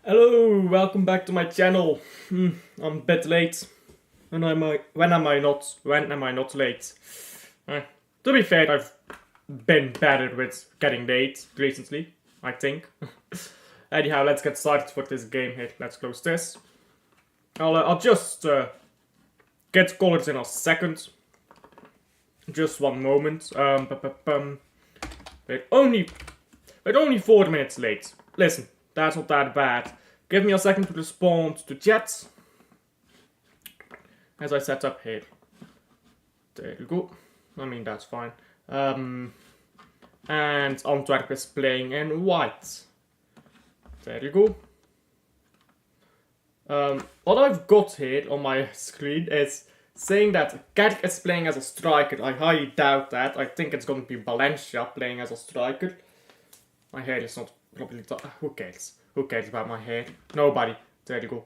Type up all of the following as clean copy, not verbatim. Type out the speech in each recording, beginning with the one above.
Hello, welcome back to my channel. I'm a bit late. When am I not late? To be fair, I've been better with getting late recently, I think. Anyhow, let's get started for this game here. Let's close this. I'll just get colors in a second. Just one moment. We're only 4 minutes late. Listen, that's not that bad. Give me a second to respond to chat. As I set up here. There you go. I mean, that's fine. And Antwerp is playing in white. There you go. What I've got here on my screen is saying that Kerk is playing as a striker. I highly doubt that. I think it's going to be Valencia playing as a striker. My hair is not properly done. Who cares? Who cares about my hair? Nobody. There you go.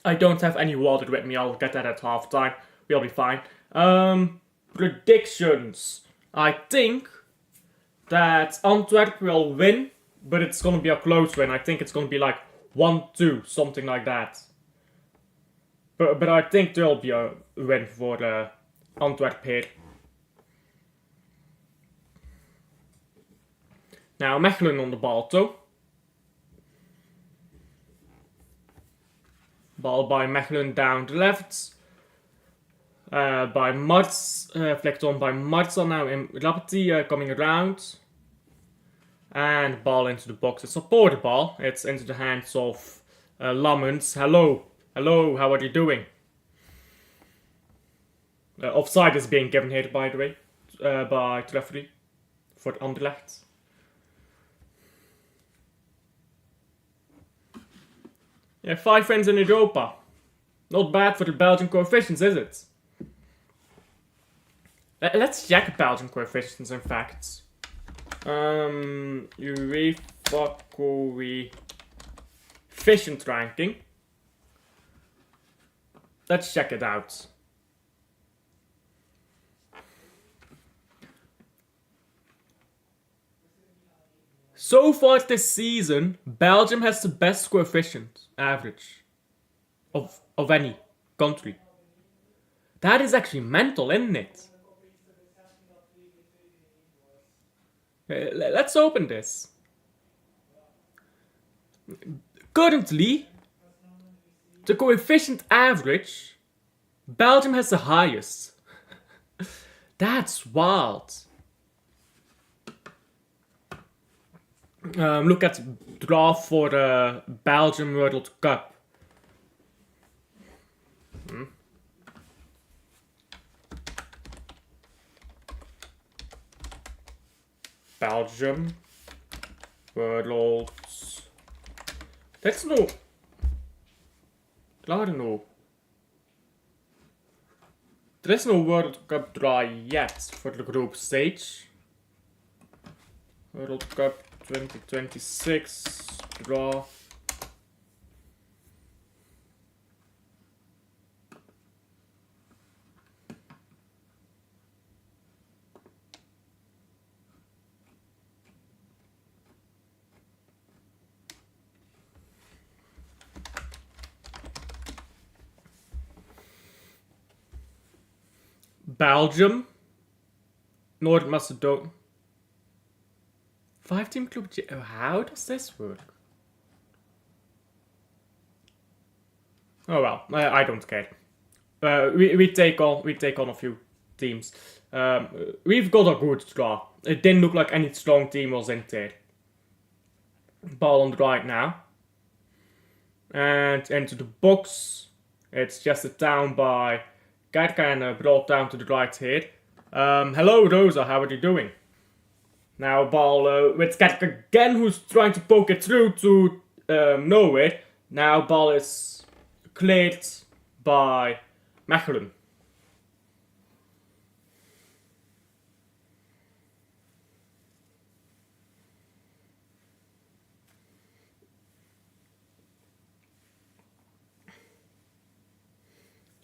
I don't have any water with me. I'll get that at halftime. We'll be fine. Predictions. I think that Antwerp will win, but it's gonna be a close win. I think it's gonna be like 1-2, something like that. But I think there'll be a win for Antwerp here. Now Mechelen on the ball though. Ball by Mechelen down the left. By Marts, flicked on by Martsa now in Rapati coming around. And ball into the box. It's a support ball. It's into the hands of Lammens. Hello, how are you doing? Offside is being given here, by the way, by the referee for Anderlecht. Yeah, 5 wins in Europa. Not bad for the Belgian coefficients, is it? Let's check Belgian coefficients, in fact. UEFA coefficient ranking. Let's check it out. So far this season, Belgium has the best coefficient average of any country. That is actually mental, isn't it? Let's open this. Currently, the coefficient average, Belgium has the highest. That's wild. Look at draw for the Belgium World Cup. Belgium World. That's no. Klaar no. There is no World Cup draw yet for the group stage. World Cup 2026 draw. Belgium, North Macedonia. 5-team club. How does this work? Oh well, I don't care. We take on a few teams. We've got a good draw. It didn't look like any strong team was in there. Ball on the right now. And into the box. It's just a down by Kerk and brought down to the right here. Hello Rosa, how are you doing? Now ball with Kerk again, who's trying to poke it through to nowhere. Now ball is cleared by Mechelen.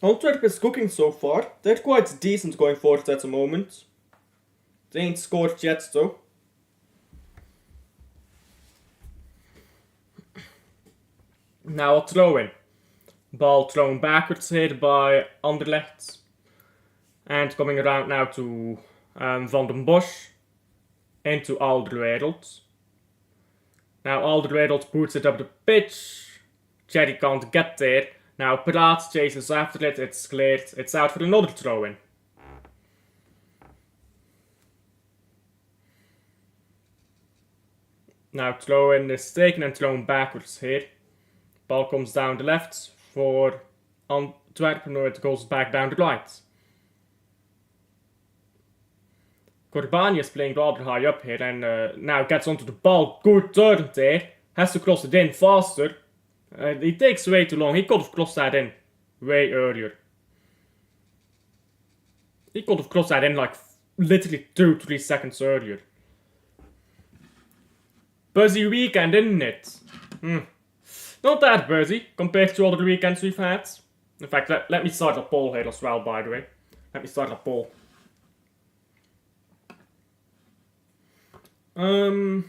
Antwerp is cooking so far. They're quite decent going forward at the moment. They ain't scored yet though. Now a throw-in. Ball thrown backwards here by Anderlecht. And coming around now to Van den Bosch. Into Alderweireld. Now Alderweireld puts it up the pitch. Cherry can't get there. Now Praat chases after it. It's cleared. It's out for another throw-in. Now throw-in is taken and thrown backwards here. Ball comes down the left for Antwerp. No, it goes back down the right. Corbani is playing rather high up here and now gets onto the ball. Good turn there. Has to cross it in faster. He takes way too long. He could have crossed that in way earlier. He could have crossed that in like literally 2-3 seconds earlier. Buzzy weekend, isn't it? Not that buzzy compared to other weekends we've had. In fact, let me start a poll here as well, by the way. Let me start a poll. Have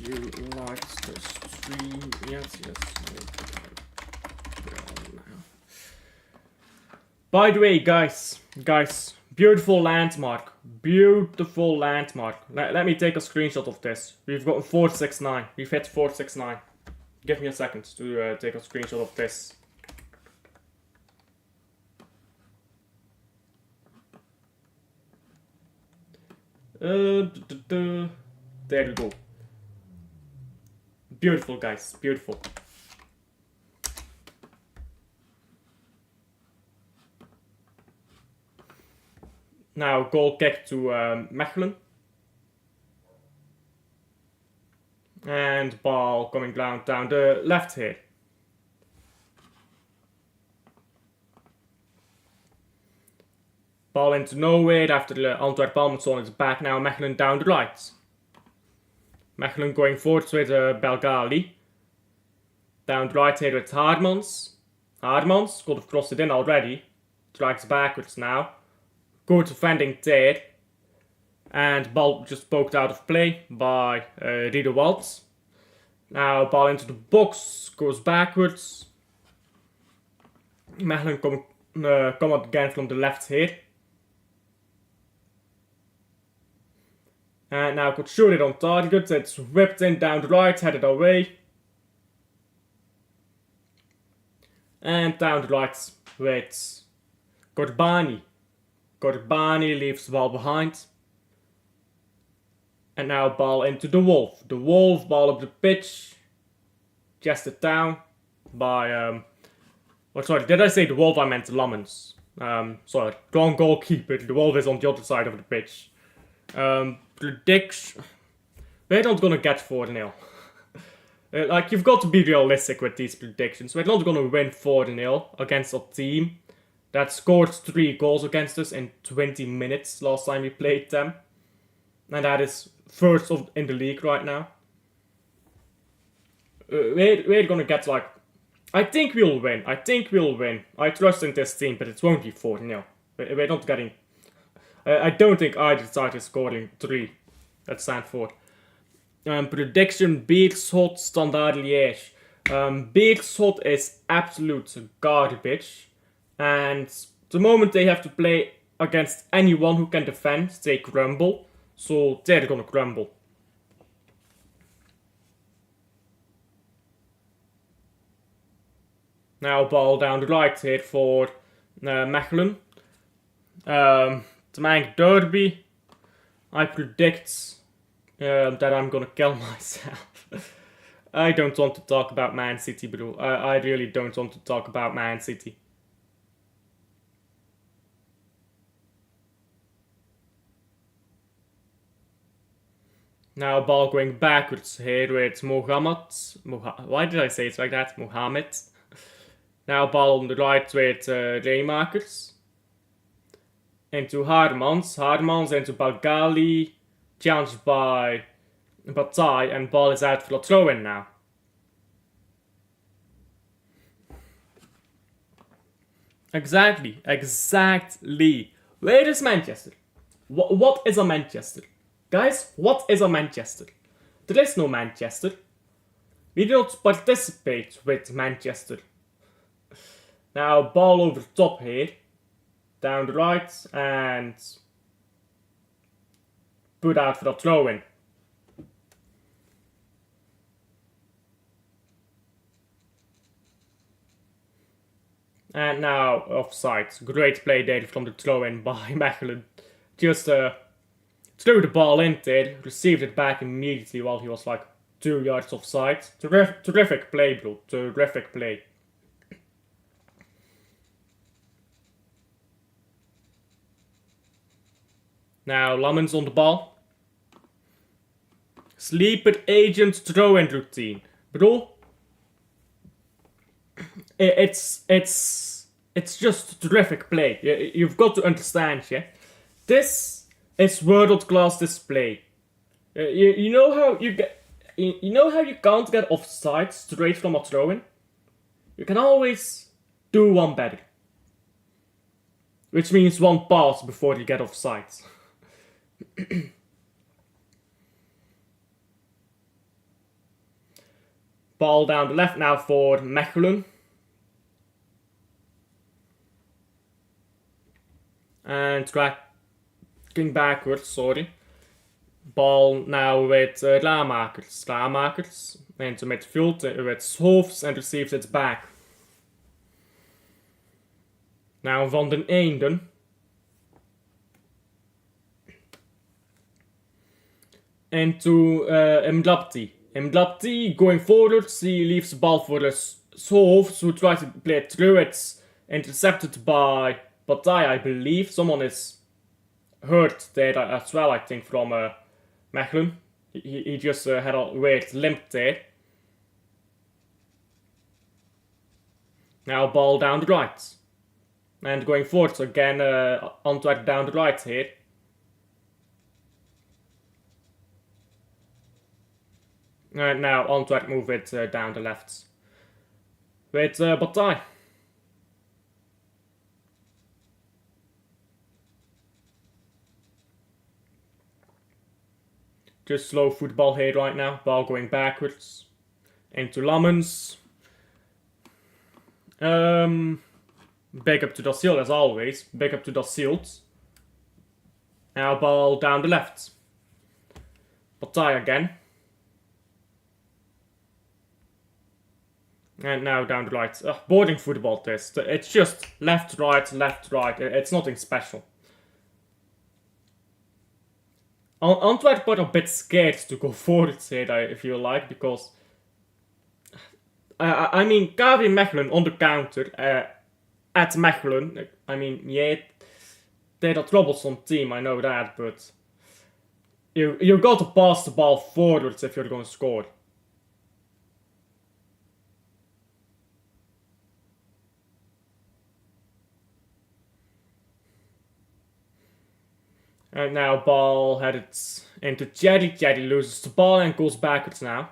you liked the stream? Yes. By the way, guys, beautiful landmark. Beautiful landmark. Let me take a screenshot of this. We've gotten 469. We've hit 469. Give me a second to take a screenshot of this. There we go. Beautiful, guys. Beautiful. Now goal kick to Mechelen. And ball coming down the left here. Ball into nowhere after the Antwerp Almondson is back now. Mechelen down the right. Mechelen going forwards with Belgali. Down the right here with Haarmans. Haarmans could have crossed it in already. Strikes backwards now. Good defending there. And ball just poked out of play by Riedewald. Now ball into the box. Goes backwards. Mechelen come up again from the left here. And now could shoot it on target. It's whipped in down the right, headed away. And down the right with Corbani. Corbani leaves the ball behind. And now ball into the Wolf. The Wolf, ball up the pitch. Chested down by... oh, sorry, did I say the Wolf? I meant Lammens. Sorry, wrong goalkeeper. The Wolf is on the other side of the pitch. Prediction. We're not gonna get 4-0. Like, you've got to be realistic with these predictions. We're not gonna win 4-0 against a team that scored 3 goals against us in 20 minutes last time we played them. And that is first in the league right now. We're gonna get like... I think we'll win. I trust in this team, but it won't be 4-0. We're not getting... I don't think either side is scoring 3 at Stanford. Prediction, Beerschot, Standard Liège. Beerschot is absolute garbage. And the moment they have to play against anyone who can defend, they crumble. So they're gonna crumble. Now ball down the right here for Mechelen. The Mank Derby. I predict that I'm gonna kill myself. I don't want to talk about Man City, bro. I really don't want to talk about Man City. Now ball going backwards here with Mohamed. Why did I say it like that? Mohamed. Now ball on the right with Raymakers. Into Haarmans. Haarmans into Belgali. Challenged by Bataille. And ball is out for a throw-in now. Exactly. Where is Manchester? What is a Manchester? Guys, what is a Manchester? There is no Manchester. We did not participate with Manchester. Now ball over the top here. Down the right and put out for the throw in. And now offside. Great play there from the throw in by Mechelen. Just threw the ball in there, received it back immediately while he was like 2 yards offside. Terrific play, bro. Terrific play. Now Lammens on the ball. Sleeper agent throw-in routine. Bro, it's just terrific play. You've got to understand, yeah. This is world-class display. You know how you get, you know how you can't get offside straight from a throw-in? You can always do one better. Which means one pass before you get offside. Ball down the left now for Mechelen. And tracking backwards, sorry. Ball now with Ramakers. Ramakers into midfield with Hoofs and receives it back. Now Van den Eenden. Into Mdlapti. Mdlapti going forward, he leaves the ball for Hoofs who tries to play it through. It's intercepted by Bataille, I believe. Someone is hurt there as well, I think, from Mechelen. He just had a weird limp there. Now ball down the right. And going forward again, Antwerp down the right here. And now Antwerp move it down the left. With Bataille. Just slow football here right now. Ball going backwards. Into Lammens. Big up to Da Silva as always. Big up to Da Silva. Now ball down the left. Bataille again. And now down the right. Boarding football test. It's just left, right, left, right. It's nothing special. Antwerp are a bit scared to go forward here, I feel like, because I mean, KV Mechelen on the counter at Mechelen. I mean, yeah, they're a troublesome team, I know that, but you got to pass the ball forwards if you're going to score. And now ball headed into Jerry. Jerry loses the ball and goes backwards now.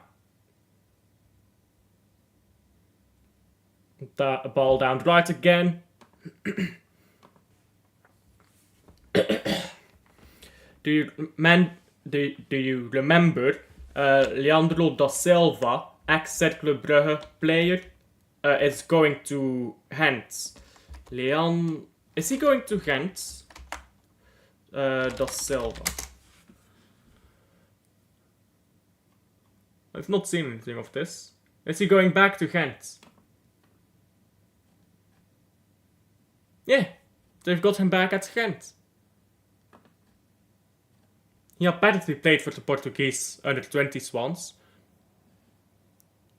The ball down the right again. Do you remember Leandro da Silva, ex-Cercle Brugge player, is going to Gent? Is he going to Gent? Da Silva. I've not seen anything of this. Is he going back to Gent? Yeah, they've got him back at Gent. He apparently played for the Portuguese under-20s once.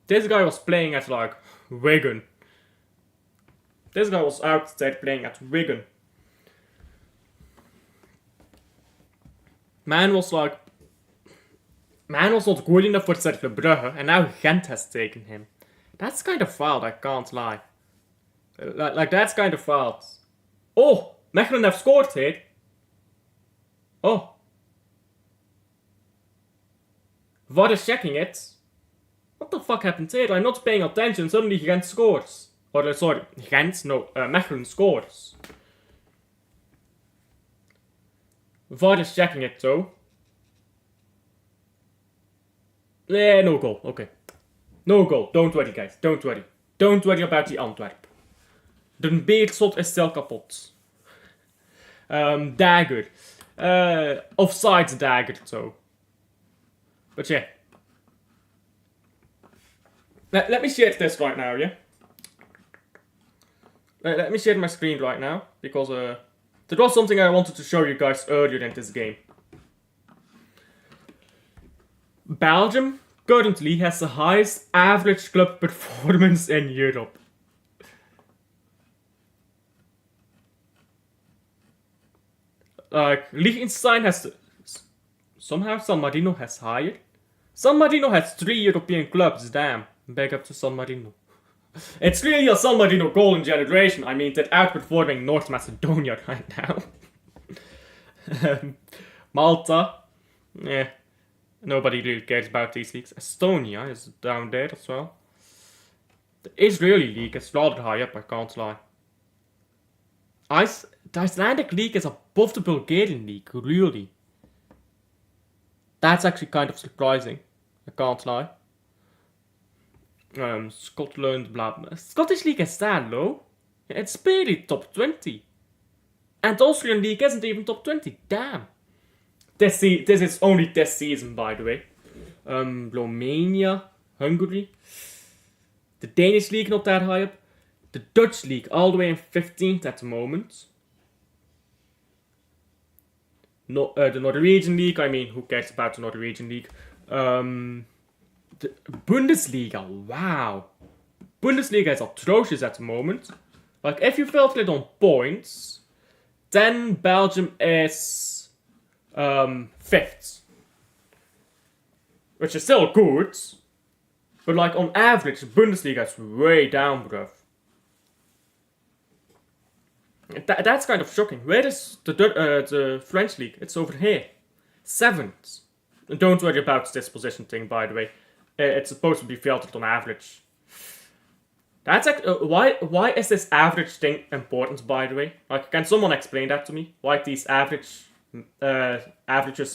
This guy was playing at like Wigan. This guy was out there playing at Wigan. Man was not good enough for Cercle Brugge, and now Gent has taken him. That's kind of wild, I can't lie. Like that's kind of wild. Oh, Mechelen have scored here. Oh. VAR is checking it. What the fuck happened here? I'm not paying attention, suddenly Gent scores. Or sorry, Mechelen scores. VAR is checking it though. Yeah, no goal. Okay. No goal. Don't worry, guys. Don't worry. Don't worry about die Antwerp. De beerschot is stil kapot. Dagger. Offside dagger, so. But yeah. Let me share this right now, yeah? Let me share my screen right now, because there was something I wanted to show you guys earlier in this game. Belgium currently has the highest average club performance in Europe. Liechtenstein has... Somehow San Marino has higher. San Marino has 3 European clubs, damn. Back up to San Marino. It's really a San Marino golden generation. I mean, they're outperforming North Macedonia right now. Malta. Yeah. Nobody really cares about these leagues. Estonia is down there as well. The Israeli league is rather high up, I can't lie. The Icelandic league is above the Bulgarian league, really. That's actually kind of surprising. I can't lie. Scotland, blah blah. Scottish league is that low. It's barely top 20. And the Austrian league isn't even top 20. Damn. This is only this season, by the way. Romania, Hungary. The Danish league not that high up. The Dutch league all the way in 15th at the moment. No, the Norwegian league, I mean, who cares about the Norwegian league? The Bundesliga, wow. Bundesliga is atrocious at the moment. Like, if you filter it on points, then Belgium is 5th. Which is still good. But like, on average, the Bundesliga is way down, bruv. That's kind of shocking. Where is the French league? It's over here. 7th. And don't worry about this position thing, by the way. It's supposed to be filtered on average. That's why is this average thing important, by the way? Like, can someone explain that to me? Why these averages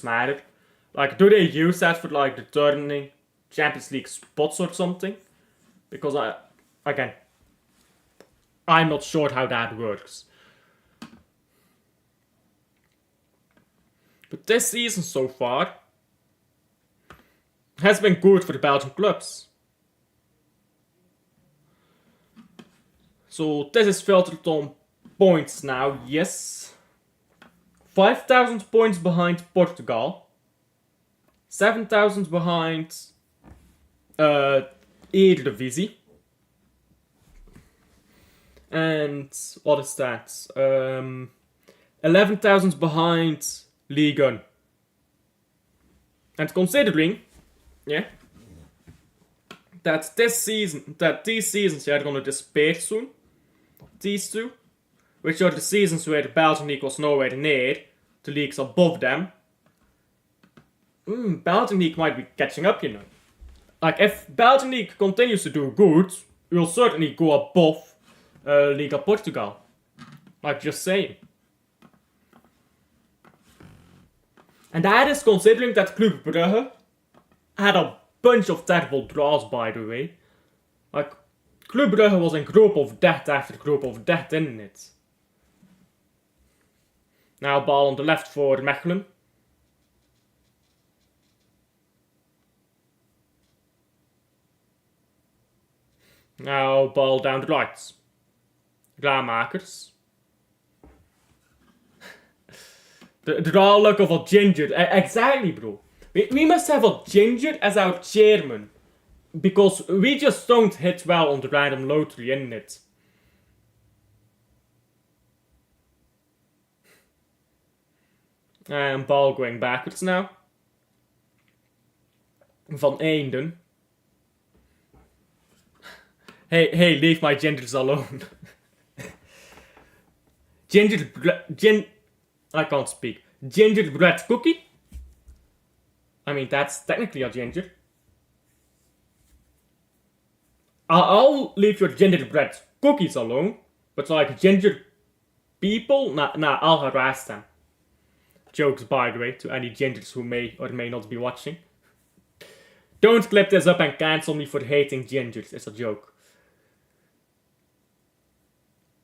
matter? Like, do they use that for like determining Champions League spots or something? Because I'm not sure how that works. But this season so far has been good for the Belgian clubs. So this is filtered on points now, yes. 5,000 points behind Portugal. 7,000 behind Eredivisie. And what is that? 11,000 behind Ligue 1. And considering, yeah, that these seasons are gonna disappear soon. These two, which are the seasons where the Belgian league was nowhere near the leagues above them. Belgian league might be catching up, you know. Like, if Belgian league continues to do good, we'll certainly go above Liga Portugal. Like, just saying. And that is considering that Club Brugge had a bunch of terrible draws, by the way. Like, Club Brugge was in group of death after group of death, isn't it? Now ball on the left for Mechelen. Now ball down the right. Raammakers. The raw look of a ginger. Exactly, bro. We must have a ginger as our chairman. Because we just don't hit well on the random lottery, innit? And ball going backwards now. Van Eenden. Hey, leave my gingers alone. I can't speak. Gingerbread cookie? I mean, that's technically a ginger. I'll leave your gingerbread cookies alone. But like ginger people? Nah, I'll harass them. Jokes, by the way, to any gingers who may or may not be watching. Don't clip this up and cancel me for hating gingers. It's a joke.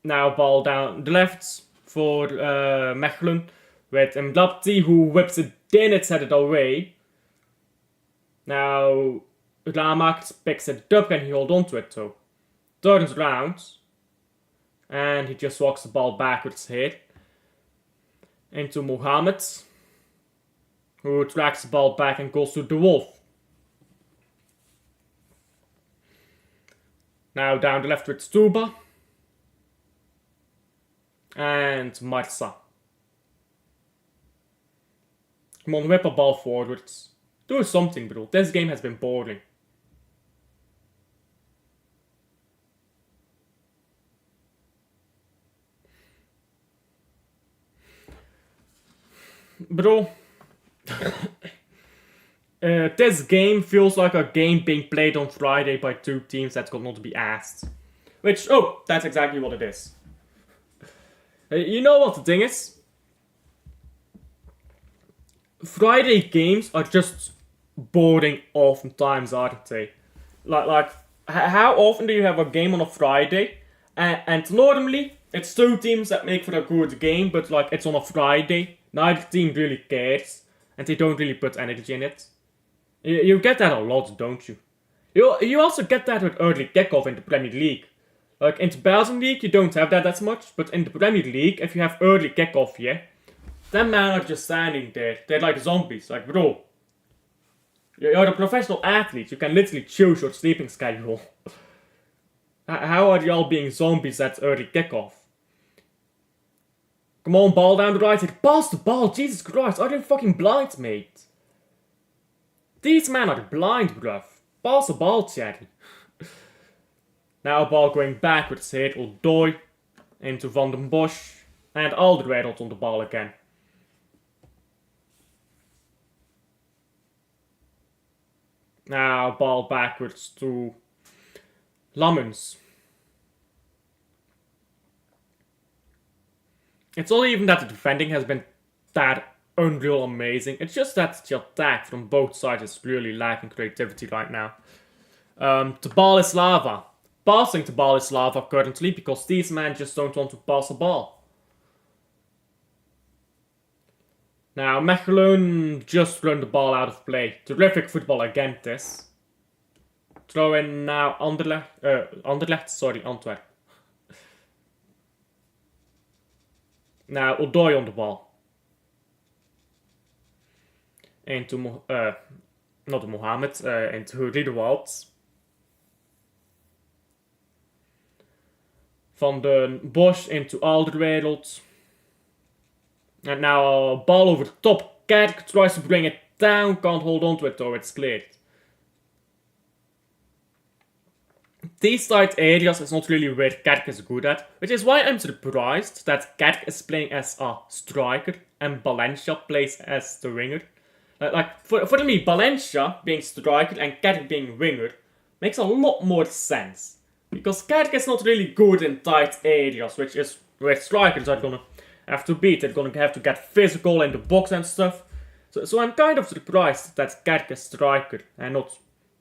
Now ball down the left for Mechelen. With Mblapti who whips it in, it's headed away. Now Ramax picks it up and he holds on to it though. Turns around. And he just walks the ball backwards here. Into Mohammed. Who tracks the ball back and goes to the Wolf. Now down the left with Stuba. And Marsa. Come on, whip a ball forwards. Do something, bro. This game has been boring. Bro. This game feels like a game being played on Friday by two teams that got not be asked. Which, oh, that's exactly what it is. You know what the thing is? Friday games are just boring oftentimes, aren't they? Like, how often do you have a game on a Friday? And normally, it's two teams that make for a good game, but like, it's on a Friday. Neither team really cares, and they don't really put energy in it. You get that a lot, don't you? You also get that with early kickoff in the Premier League. Like, in the Belgian League, you don't have that as much, but in the Premier League, if you have early kickoff, yeah, them men are just standing there. They're like zombies. Like, bro, you're a professional athlete. You can literally choose your sleeping schedule. How are y'all being zombies at early kickoff? Come on, ball down the right here. Pass the ball, Jesus Christ. Are you fucking blind, mate? These men are blind, bruv. Pass the ball, Cherry. Now a ball going backwards here. Odoi into Van den Bosch. And Alderweireld on the ball again. Now ball backwards to Lammens. It's not even that the defending has been that unreal amazing. It's just that the attack from both sides is really lacking creativity right now. The ball is lava. Passing the ball is lava currently because these men just don't want to pass the ball. Now Mechelen just run the ball out of play. Terrific football again this. Throw in now Antwerp. Now Odoi on the ball. Into not Mohammed, into Riedewald. Van den Bosch into Alderweireld. And now a ball over the top. Kerk tries to bring it down, can't hold on to it though, it's cleared. These tight areas is not really where Kerk is good at, which is why I'm surprised that Kerk is playing as a striker and Valencia plays as the winger. Like for me, Valencia being striker and Kerk being winger makes a lot more sense. Because Kerk is not really good in tight areas, which is where strikers are gonna have to be. They're gonna have to get physical in the box and stuff. So I'm kind of surprised that Kerk is striker and not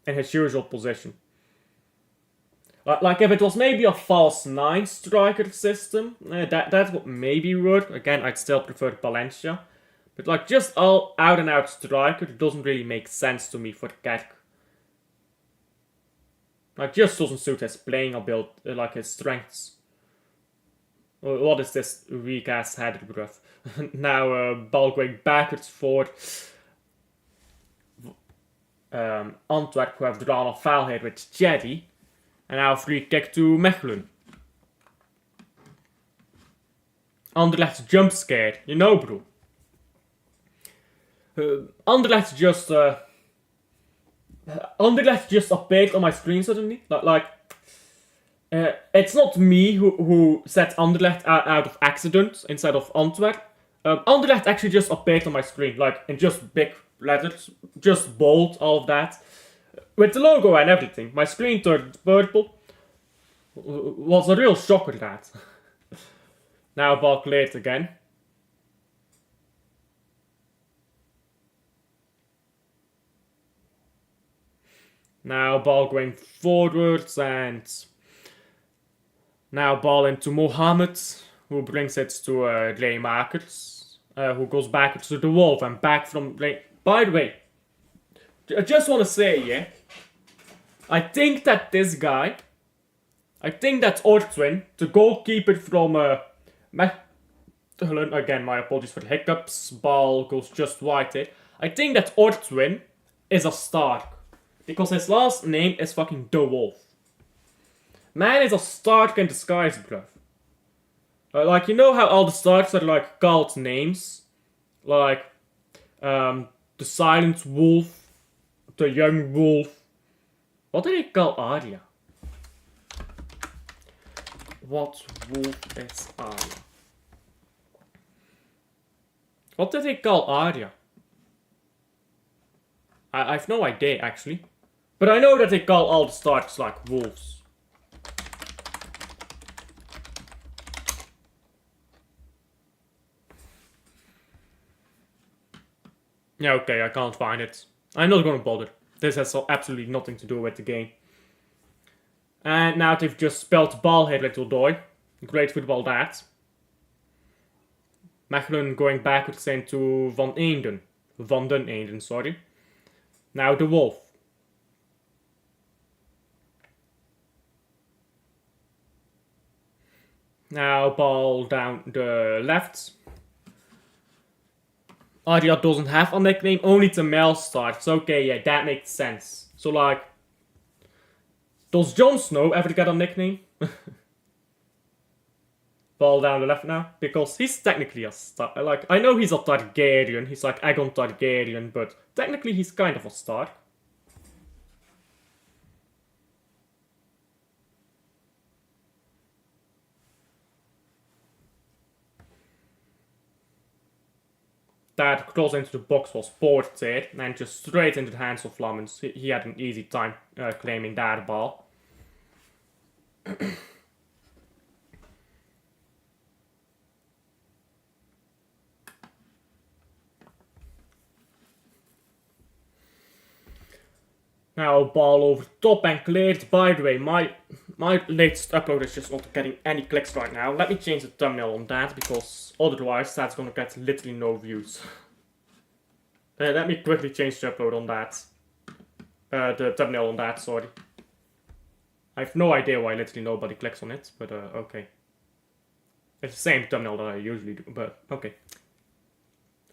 in his usual position. Like if it was maybe a false 9 striker system, that would maybe work. Again, I'd still prefer Valencia. But like just all out and out striker doesn't really make sense to me for Kerk. Like just doesn't suit his playing ability, like his strengths. What is this weak ass header, bruv? Now ball going backwards for Antwerp, who have drawn a foul here with Jerry. And now free kick to Mechelen. Anderlecht's jump scare, you know, bro. Anderlecht just appeared on my screen suddenly. It's not me who set Anderlecht out of accident instead of Antwerp. Anderlecht actually just appeared on my screen, like in just big letters, just bold, all of that. With the logo and everything. My screen turned purple. Was a real shocker, that. Now ball cleared again. Now ball going forwards and now ball into Mohammed, who brings it to Raymakers, who goes back to the Wolf and back from Ray. By the way, I just want to say, yeah, I think that this guy, I think that Ortwin, the goalkeeper from Mechelen, again, my apologies for the hiccups, ball goes just wide here. I think that Ortwin is a Stark, because his last name is fucking The Wolf. Man is a Stark in disguise, bruv. Like, you know how all the Starks are like called names? Like, the Silent Wolf, the Young Wolf. What do they call Arya? What wolf is Arya? What do they call Arya? I've no idea, actually. But I know that they call all the Starks like wolves. Yeah, okay, I can't find it. I'm not gonna bother. This has absolutely nothing to do with the game. And now they've just spelled the ball here, little boy. Great football, that. Mechelen going backwards into Van den Eenden, sorry. Now the Wolf. Now ball down the left. Arya doesn't have a nickname, only the male starts. Okay, yeah, that makes sense. So like, does Jon Snow ever get a nickname? Ball down the left now, because he's technically a Stark. Like, I know he's a Targaryen, he's like Aegon Targaryen, but technically he's kind of a Stark. That cross into the box was ported and just straight into the hands of Lammens. He had an easy time claiming that ball. Now ball over top and cleared. By the way, my latest upload is just not getting any clicks right now. Let me change the thumbnail on that, because otherwise that's gonna get literally no views. Let me quickly change the upload on that. The thumbnail on that, sorry. I have no idea why literally nobody clicks on it, but okay. It's the same thumbnail that I usually do, but okay.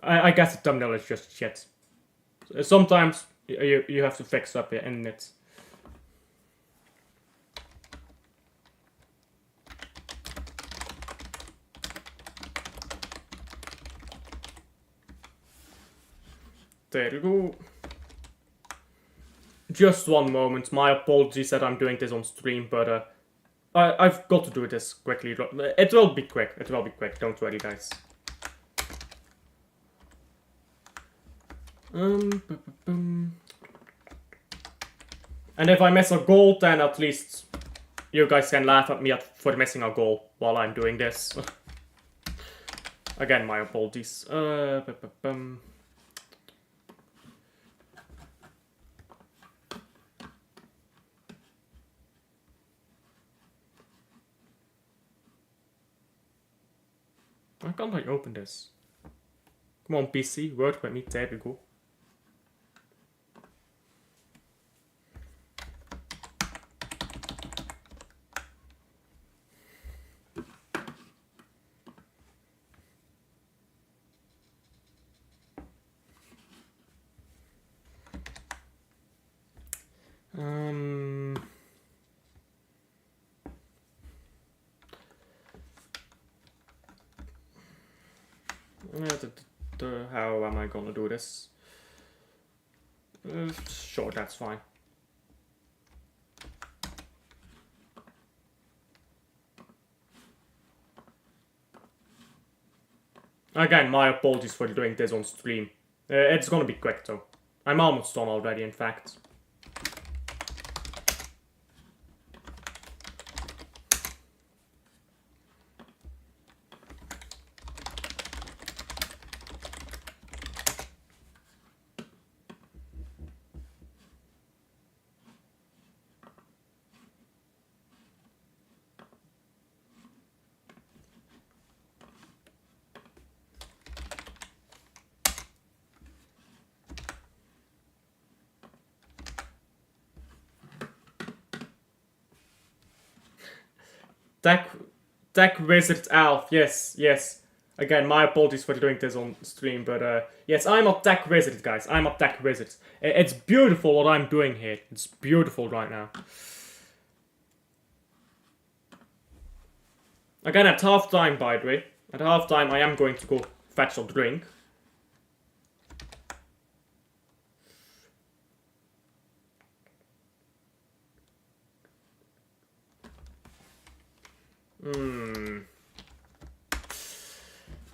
I guess the thumbnail is just shit. Sometimes you have to fix up in it. There you go. Just one moment. My apologies that I'm doing this on stream, but I've got to do this quickly. It will be quick. It will be quick. Don't worry, guys. And if I miss a goal, then at least you guys can laugh at me for missing a goal while I'm doing this. Again, my apologies. Why can't I open this? Come on, PC, work with me. There we go. How am I gonna do this? Sure, that's fine. Again, my apologies for doing this on stream. It's gonna be quick though. I'm almost done already, in fact. Tech Wizard Elf. Yes. Again, my apologies for doing this on stream, but yes, I'm a tech wizard, guys. I'm a tech wizard. It's beautiful what I'm doing here. It's beautiful right now. Again, at halftime, by the way. At halftime, I am going to go fetch a drink.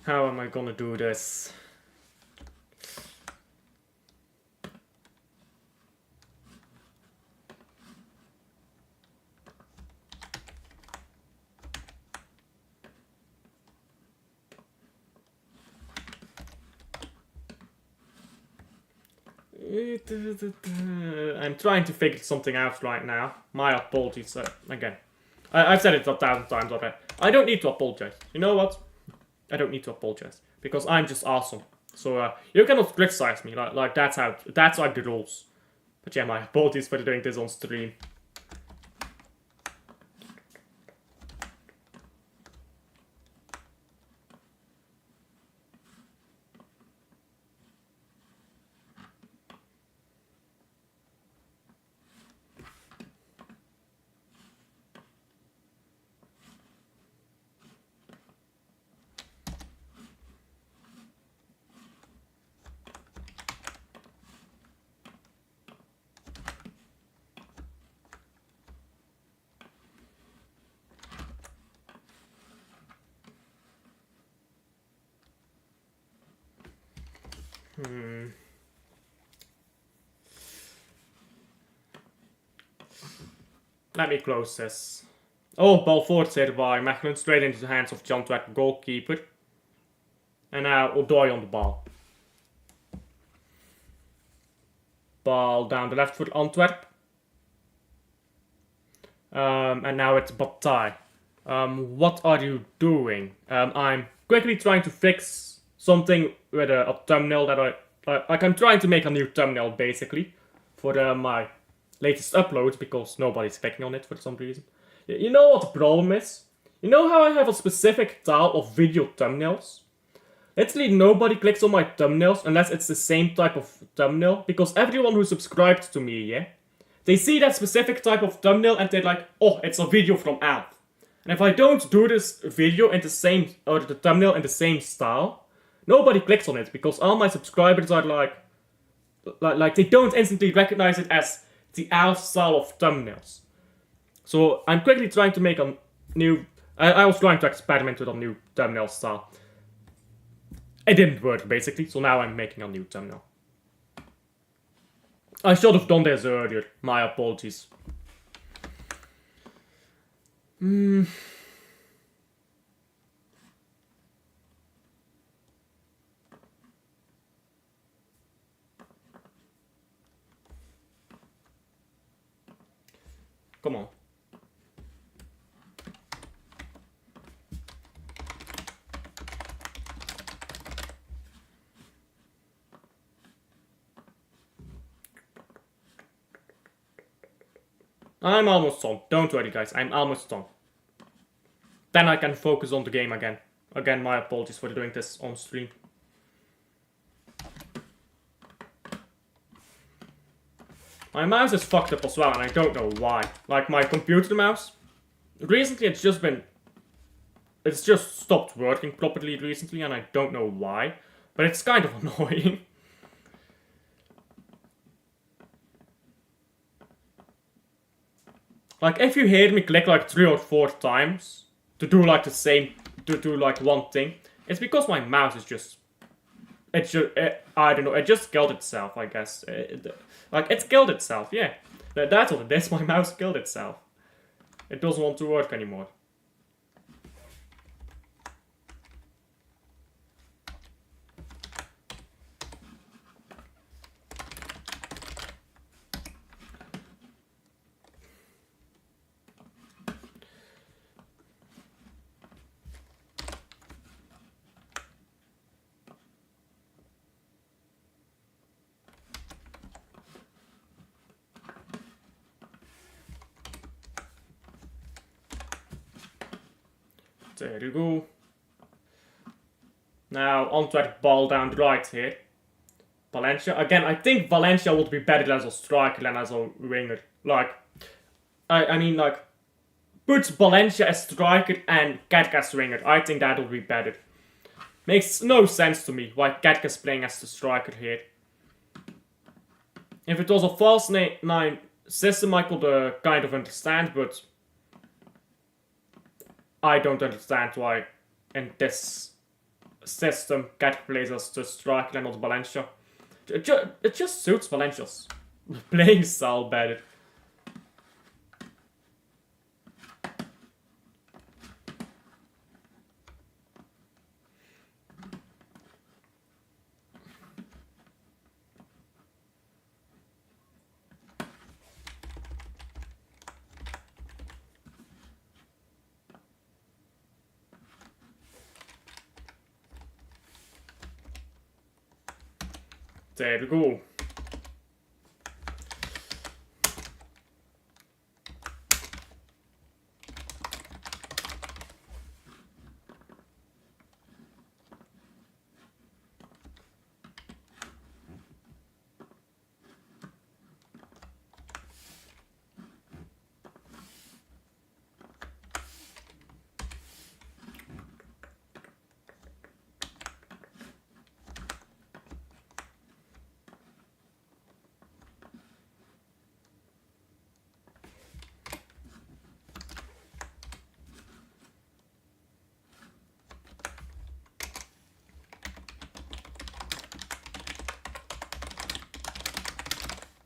How am I gonna do this? I'm trying to figure something out right now. My apologies. Again, I've said it 1,000 times already. I don't need to apologize. You know what? I don't need to apologize because I'm just awesome. So you cannot criticize me. Like that's like the rules. But yeah, my apologies for doing this on stream. Let me close this. Oh, ball forward here by Mechelen, straight into the hands of the Antwerp goalkeeper. And now Odoi on the ball. Ball down the left for Antwerp. And now it's Bataille. What are you doing? I'm quickly trying to fix something with a thumbnail that I'm trying to make a new thumbnail basically for my latest upload because nobody's clicking on it for some reason. You know what the problem is? You know how I have a specific style of video thumbnails? Literally nobody clicks on my thumbnails unless it's the same type of thumbnail because everyone who subscribed to me, yeah? They see that specific type of thumbnail and they're like, oh, it's a video from Alf. And if I don't do this video in the same, or the thumbnail in the same style, nobody clicks on it because all my subscribers are like they don't instantly recognize it as the Alf style of thumbnails. So I'm quickly trying to make a new, I was trying to experiment with a new thumbnail style. It didn't work basically, so now I'm making a new thumbnail. I should have done this earlier, my apologies. Come on. I'm almost done. Don't worry, guys. I'm almost done. Then I can focus on the game again. Again, my apologies for doing this on stream. My mouse is fucked up as well, and I don't know why. Like my computer mouse. Recently, it's just stopped working properly recently, and I don't know why. But it's kind of annoying. Like, if you hear me click like 3 or 4 times to do like the same, to do like one thing, it's because my mouse is just, I don't know, it just killed itself, I guess. Like, it's killed itself, yeah. That's what it is, my mouse killed itself. It doesn't want to work anymore. There you go. Now, Antwerp ball down the right here. Valencia. Again, I think Valencia would be better as a striker than as a winger. Like, I mean, like, put Valencia as striker and Ketka as winger. I think that would be better. Makes no sense to me why Ketka's playing as the striker here. If it was a false 9 system, I could kind of understand, but I don't understand why in this system Ketka plays as the striker and not Valencia. It just suits Valencia's playing style better. There we go.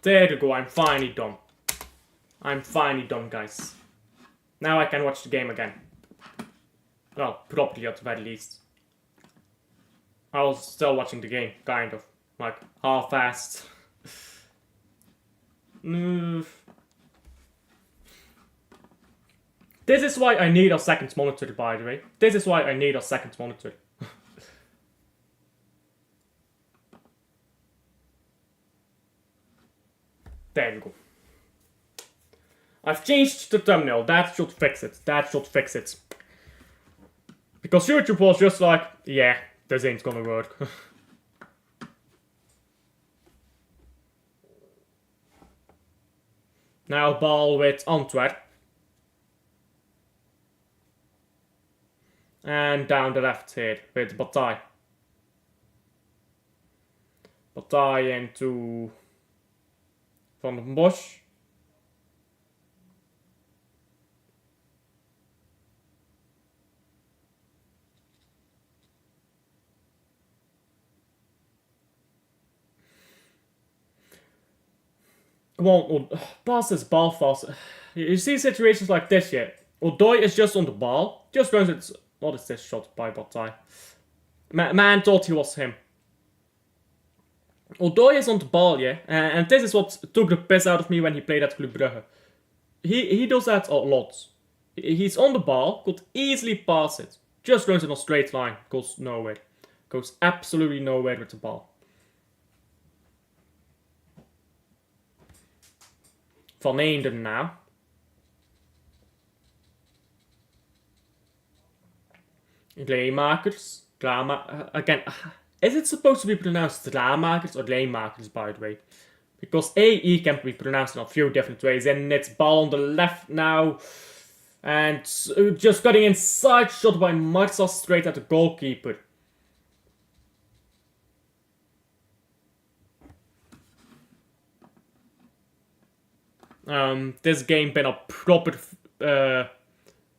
There you go, I'm finally done. I'm finally done, guys. Now I can watch the game again. Well, properly at the very least. I was still watching the game, kind of. Like, half-assed. This is why I need a second monitor, by the way. This is why I need a second monitor. There you go. I've changed the thumbnail. That should fix it. That should fix it. Because YouTube was just like, yeah, this ain't gonna work. Now ball with Antwerp. And down the left here with Bataille. Bataille into Van den Bosch. Come on, pass this ball fast. You see situations like this here. Odoi is just on the ball. Just runs it. What is this shot by Bataille? Man thought he was him. Odoi is on the ball, yeah, and this is what took the piss out of me when he played at Club Brugge. He does that a lot. He's on the ball, could easily pass it. Just runs in a straight line, goes nowhere. Goes absolutely nowhere with the ball. Van Eenden now. Leemakers. Again, is it supposed to be pronounced Draamakers or Leemakers, by the way? Because AE can be pronounced in a few different ways. And it's ball on the left now. And just cutting inside, shot by Marsa straight at the goalkeeper. This game been a proper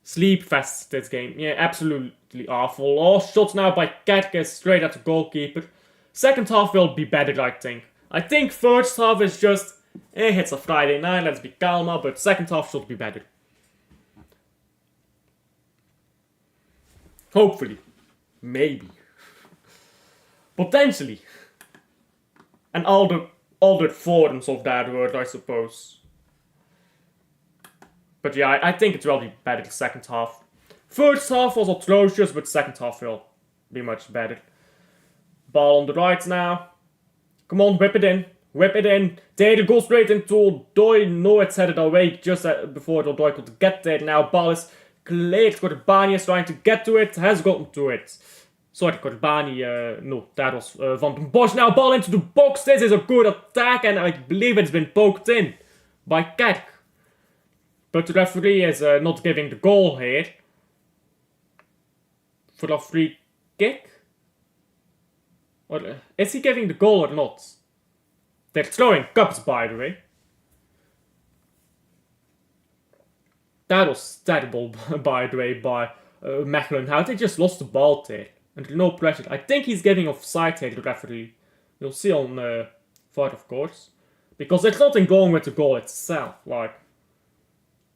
sleep fest, this game. Yeah, absolutely awful. All shots now by Ketka straight at the goalkeeper. Second half will be better, I think. I think first half is just, it's a Friday night, let's be calmer, but second half should be better. Hopefully. Maybe. Potentially. And all the forms of that word, I suppose. But yeah, I think it will be better the second half. First half was atrocious, but second half will be much better. Ball on the right now. Come on, whip it in. Whip it in. There, goes straight into Odoi. No, it's headed away just before Odoi could get there. Now ball is cleared. Corbani is trying to get to it, has gotten to it. Sorry, Corbani, no, that was Van den Bosch. Now ball into the box. This is a good attack, and I believe it's been poked in by Kerk. But the referee is not giving the goal here. For a free kick? Or is he giving the goal or not? They're throwing cups, by the way. That was terrible, by the way, by Mechelen. How they just lost the ball there. And no pressure. I think he's giving offside here, the referee. You'll see on VAR, of course. Because there's nothing wrong with the goal itself. Like,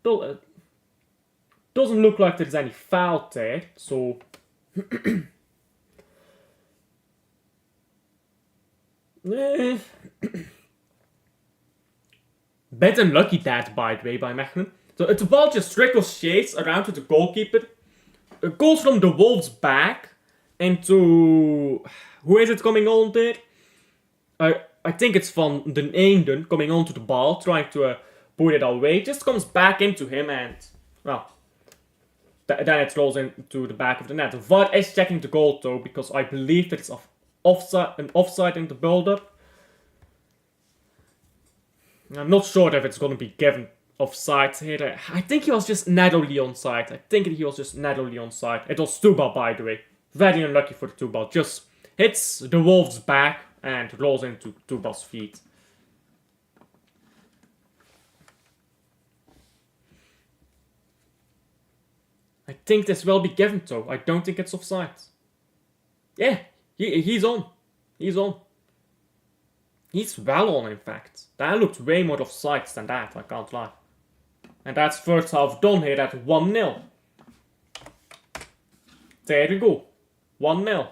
doesn't look like there's any foul there. So, bit unlucky that, by the way, by Mechelen. So the ball just ricochets around to the goalkeeper. It goes from the Wolves' back into... Who is it coming on there? I think it's Van den Eenden coming onto the ball, trying to put it away. Just comes back into him and... Well, then it rolls into the back of the net. The VAR is checking the goal though, because I believe that it's an offside in the build-up. I'm not sure if it's going to be given offside here. I think he was just narrowly onside. It was Tubal, by the way. Very unlucky for the Tubal. Just hits the Wolves' back and rolls into Tubal's feet. I think this will be given though. I don't think it's offside. Yeah, he's on. He's on. He's well on, in fact. That looked way more offside than that, I can't lie. And that's first half done here at 1-0. There we go. 1-0.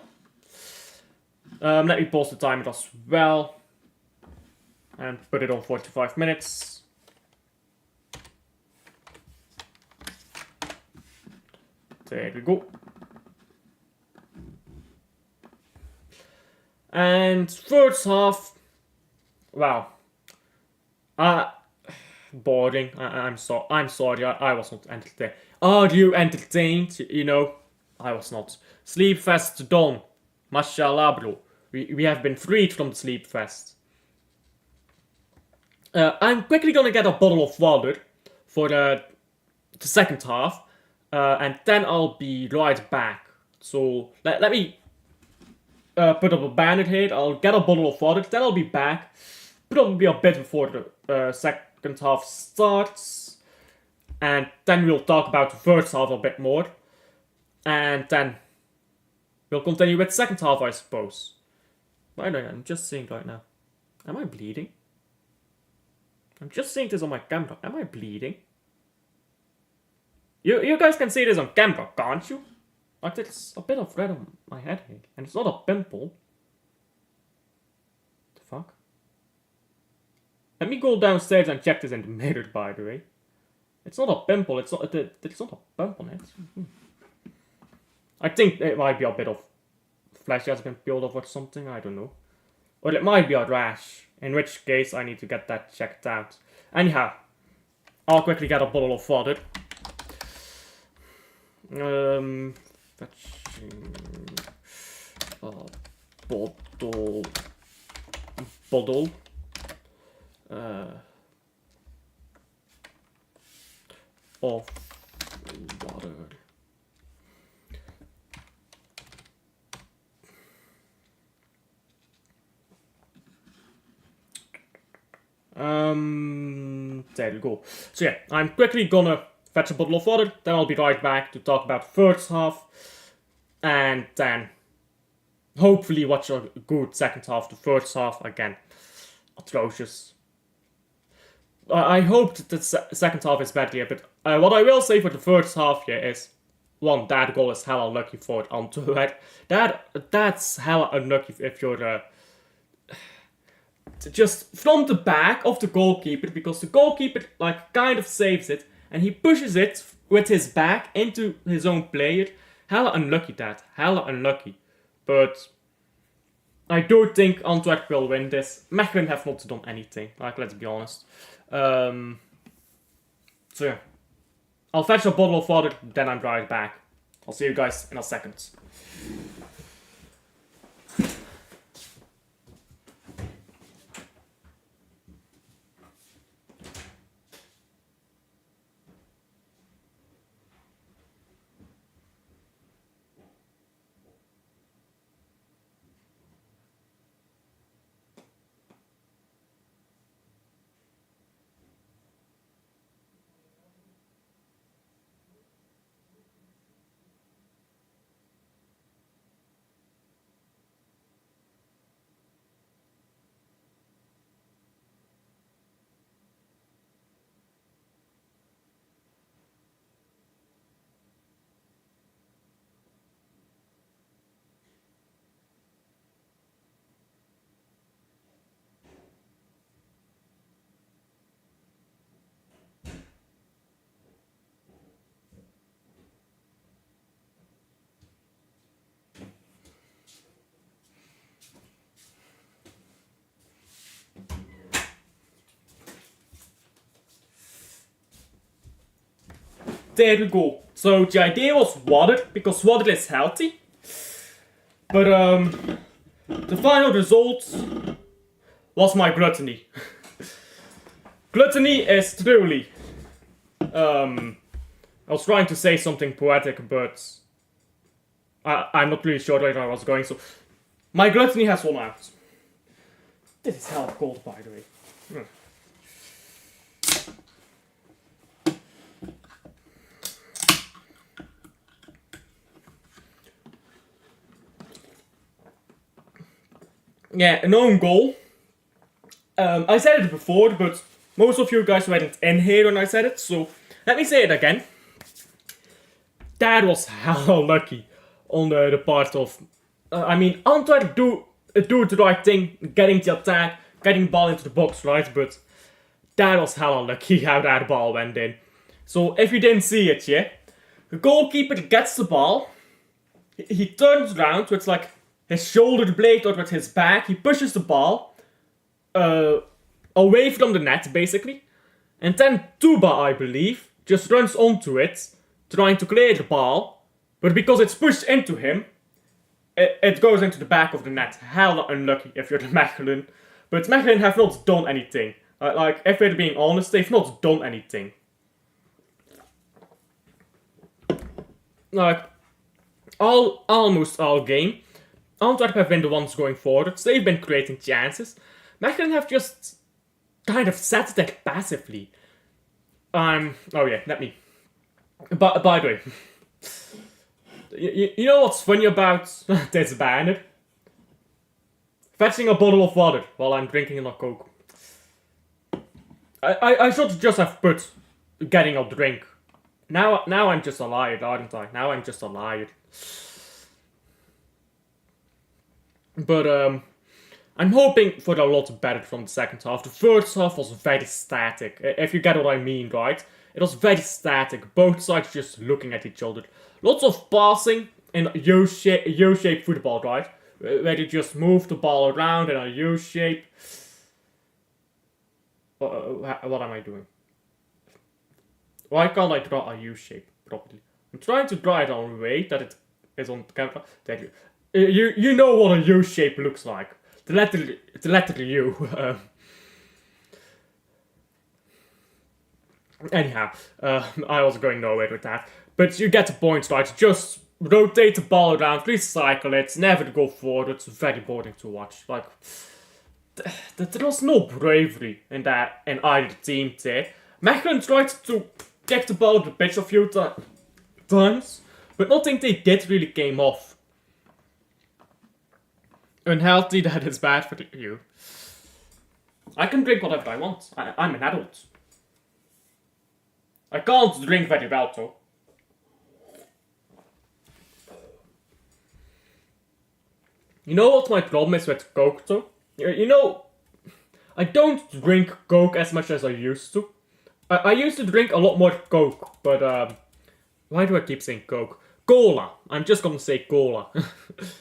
Let me pause the timer as well. And put it on 45 minutes. There we go. And first half, well, boring. I'm sorry. I was not entertained. Are you entertained? You know, I was not. Sleep fest done. Mashallah, bro. We have been freed from the sleep fest. I'm quickly gonna get a bottle of water for the second half. And then I'll be right back. So let me put up a banner here. I'll get a bottle of water. Then I'll be back. Probably a bit before the second half starts. And then we'll talk about the first half a bit more. And then we'll continue with the second half, I suppose. Right now, I'm just seeing right now. Am I bleeding? I'm just seeing this on my camera. Am I bleeding? You guys can see this on camera, can't you? Like, there's a bit of red on my head here. And it's not a pimple. The fuck? Let me go downstairs and check this in the mirror, by the way. It's not a pimple, it's not a pimple, I think it might be a bit of flesh has been peeled off or something, I don't know. Or it might be a rash, in which case I need to get that checked out. Anyhow, I'll quickly get a bottle of water. Fetching a bottle of water. There we go. So yeah, I'm quickly gonna fetch a bottle of water, then I'll be right back to talk about the first half, and then hopefully watch a good second half. The first half, again, atrocious. I hope that the second half is better here, but what I will say for the first half here is, one, that goal is hella unlucky for Antwerp. That's hella unlucky if you're just from the back of the goalkeeper, because the goalkeeper like kind of saves it, and he pushes it with his back into his own player. Hella unlucky that. Hella unlucky. But I do think Antwerp will win this. Mechelen have not done anything. Like, let's be honest. So yeah. I'll fetch a bottle of water, then I'm right back. I'll see you guys in a second. There we go. So the idea was water, because water is healthy. But the final result was my gluttony. Gluttony is truly... I was trying to say something poetic, but I'm not really sure where I was going, so... My gluttony has won out. This is hell cold, by the way. Yeah, an own goal. I said it before, but most of you guys weren't in here when I said it, so let me say it again. That was hell lucky on the part of... I mean, Antwerp do the right thing, getting the attack, getting the ball into the box, right? But that was hella lucky how that ball went in. So if you didn't see it, yeah, the goalkeeper gets the ball, he turns around, so it's like his shoulder blade or with his back, he pushes the ball away from the net, basically. And then Tuba, I believe, just runs onto it, trying to clear the ball. But because it's pushed into him, it goes into the back of the net. Hella unlucky if you're the Mechelen. But Mechelen have not done anything. Like, if we're being honest, they've not done anything. Like, almost all game, Antwerp have been the ones going forward. They've been creating chances. Mechelen have just kind of sat there passively. Oh yeah, let me... By the way... You know what's funny about this banner? Fetching a bottle of water while I'm drinking a Coke. I should just have put getting a drink. Now I'm just a liar, aren't I? Now I'm just a liar. But I'm hoping for a lot better from the second half. The first half was very static, if you get what I mean, right? It was very static, both sides just looking at each other. Lots of passing in U-shaped football, right? Where you just move the ball around in a U-shape. What am I doing? Why can't I draw a U-shape properly? I'm trying to draw it on a way that it is on camera. Thank you. You know what a U-shape looks like. The letter U. Anyhow, I was going nowhere with that. But you get the point, right? Just rotate the ball around, recycle it, never go forward. It's very boring to watch. Like, there was no bravery in either team there. Mechelen tried to kick the ball to the pitch a few times, but nothing they did really came off. Unhealthy, that is bad for you. I can drink whatever I want. I'm an adult. I can't drink very well, though. You know what my problem is with Coke, though? You know, I don't drink Coke as much as I used to. I used to drink a lot more Coke, but why do I keep saying Coke? Cola. I'm just gonna say cola.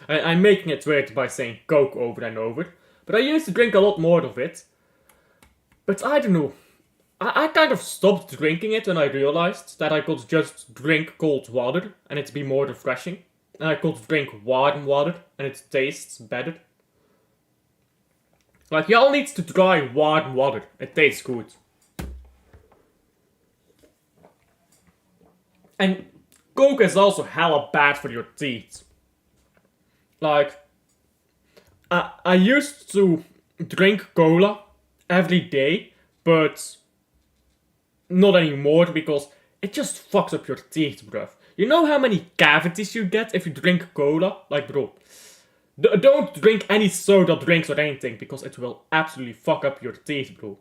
I'm making it weird by saying Coke over and over. But I used to drink a lot more of it. But I don't know. I kind of stopped drinking it when I realized that I could just drink cold water and it'd be more refreshing. And I could drink warm water and it tastes better. Like, y'all needs to try warm water. It tastes good. And Coke is also hella bad for your teeth. Like, I used to drink cola every day, but not anymore because it just fucks up your teeth, bruv. You know how many cavities you get if you drink cola? Like, bro, don't drink any soda drinks or anything because it will absolutely fuck up your teeth, bro.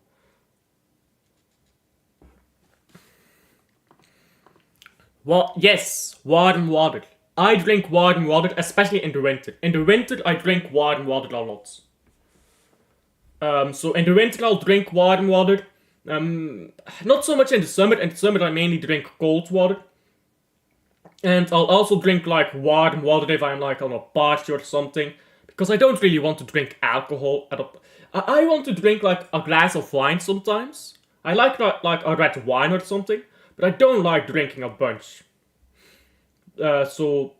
Well, yes, warm water. I drink warm water, especially in the winter. In the winter, I drink warm water a lot. So in the winter, I'll drink warm water. Not so much in the summer. In the summer, I mainly drink cold water. And I'll also drink like warm water if I'm like on a party or something. Because I don't really want to drink alcohol at a... I want to drink like a glass of wine sometimes. I like a red wine or something. But I don't like drinking a bunch. So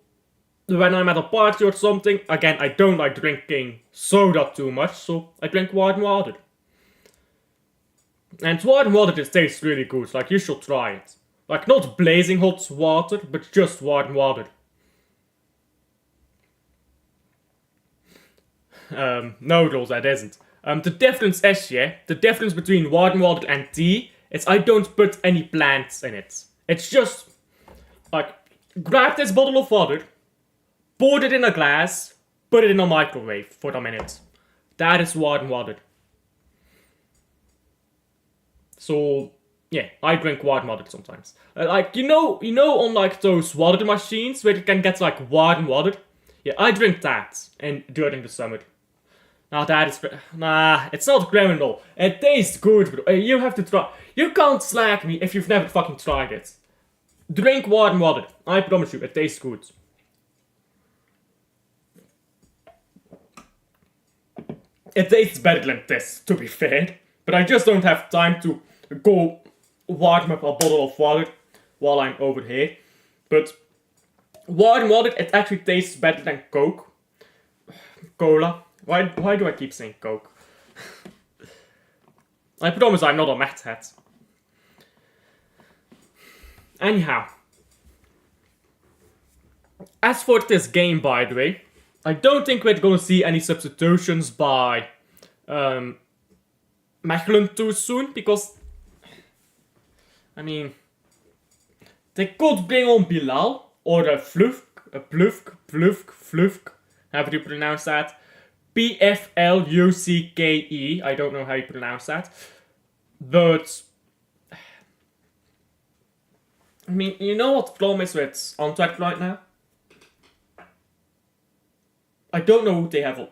when I'm at a party or something, again, I don't like drinking soda too much, so I drink warm water. And warm water just tastes really good, like you should try it. Like not blazing hot water, but just warm water. No, Jules, that isn't. The difference is, yeah, the difference between warm water and tea is I don't put any plants in it. It's just, like, grab this bottle of water, pour it in a glass, put it in a microwave for a minute. That is warm water. So, yeah, I drink warm water sometimes. Like, you know on like those water machines where you can get like warm water? Yeah, I drink that during the summer. Now that is... Nah, it's not criminal. It tastes good, bro. You have to try... You can't slack me if you've never fucking tried it. Drink warm water. I promise you, it tastes good. It tastes better than this, to be fair. But I just don't have time to go warm up a bottle of water while I'm over here. But warm water, it actually tastes better than Coke. Cola. Why do I keep saying Coke? I promise I'm not a meth head. Anyhow. As for this game, by the way, I don't think we're gonna see any substitutions by Mechelen too soon, because I mean, they could bring on Bilal or a Flufk, however you pronounce that. Pflucke, I don't know how you pronounce that. But, I mean, you know what the problem is with Antwerp right now? I don't know who they have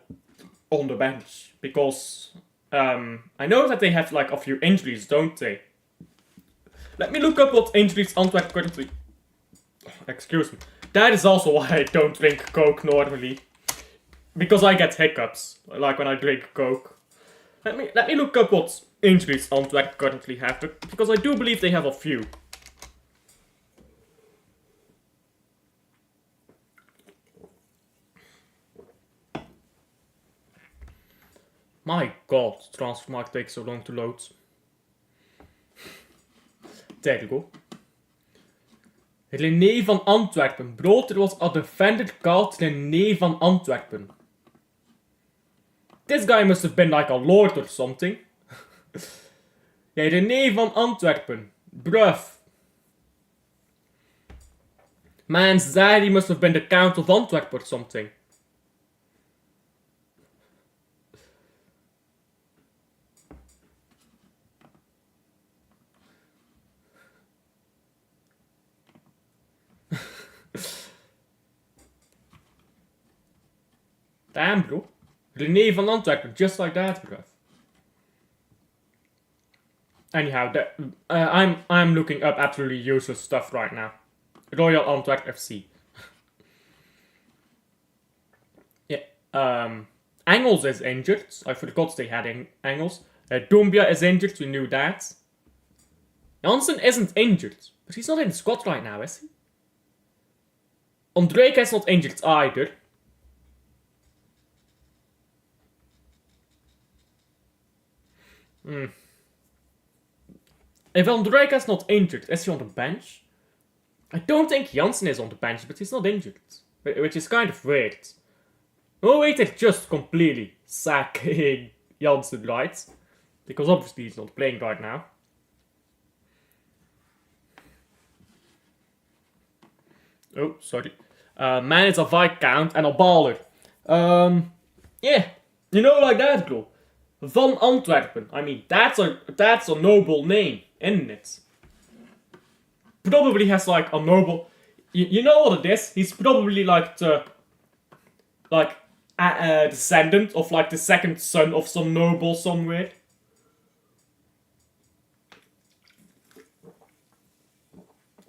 on the bench, because I know that they have like a few injuries, don't they? Let me look up what injuries Antwerp currently... Excuse me. That is also why I don't drink Coke normally. Because I get hiccups, like when I drink Coke. Let me look up what injuries Antwerp currently have, because I do believe they have a few. My god, Transfermarkt takes so long to load. There you go. René van Antwerpen. Bro, there was a defender called René van Antwerpen. This guy must have been like a lord or something. Yeah, René van Antwerpen. Bruv. Man's daddy must have been the Count of Antwerp or something. Damn, bro. René van Antwerpen, just like that, bro. Anyhow, I'm looking up absolutely useless stuff right now. Royal Antwerp FC. Yeah. Engels is injured. I forgot they had Engels. Doumbia is injured. We knew that. Janssen isn't injured, but he's not in the squad right now, is he? Ondrejka's not injured either. If Ondrejka's not injured, is he on the bench? I don't think Janssen is on the bench, but he's not injured. Which is kind of weird. Oh wait, it's just completely sacking Janssen, right? Because obviously he's not playing right now. Oh, sorry. Man is a Viscount and a baller. Yeah. You know, like that, bro. Van Antwerpen. I mean, that's a noble name, isn't it? Probably has like a noble... You know what it is? He's probably like the... Like, descendant of like the second son of some noble somewhere.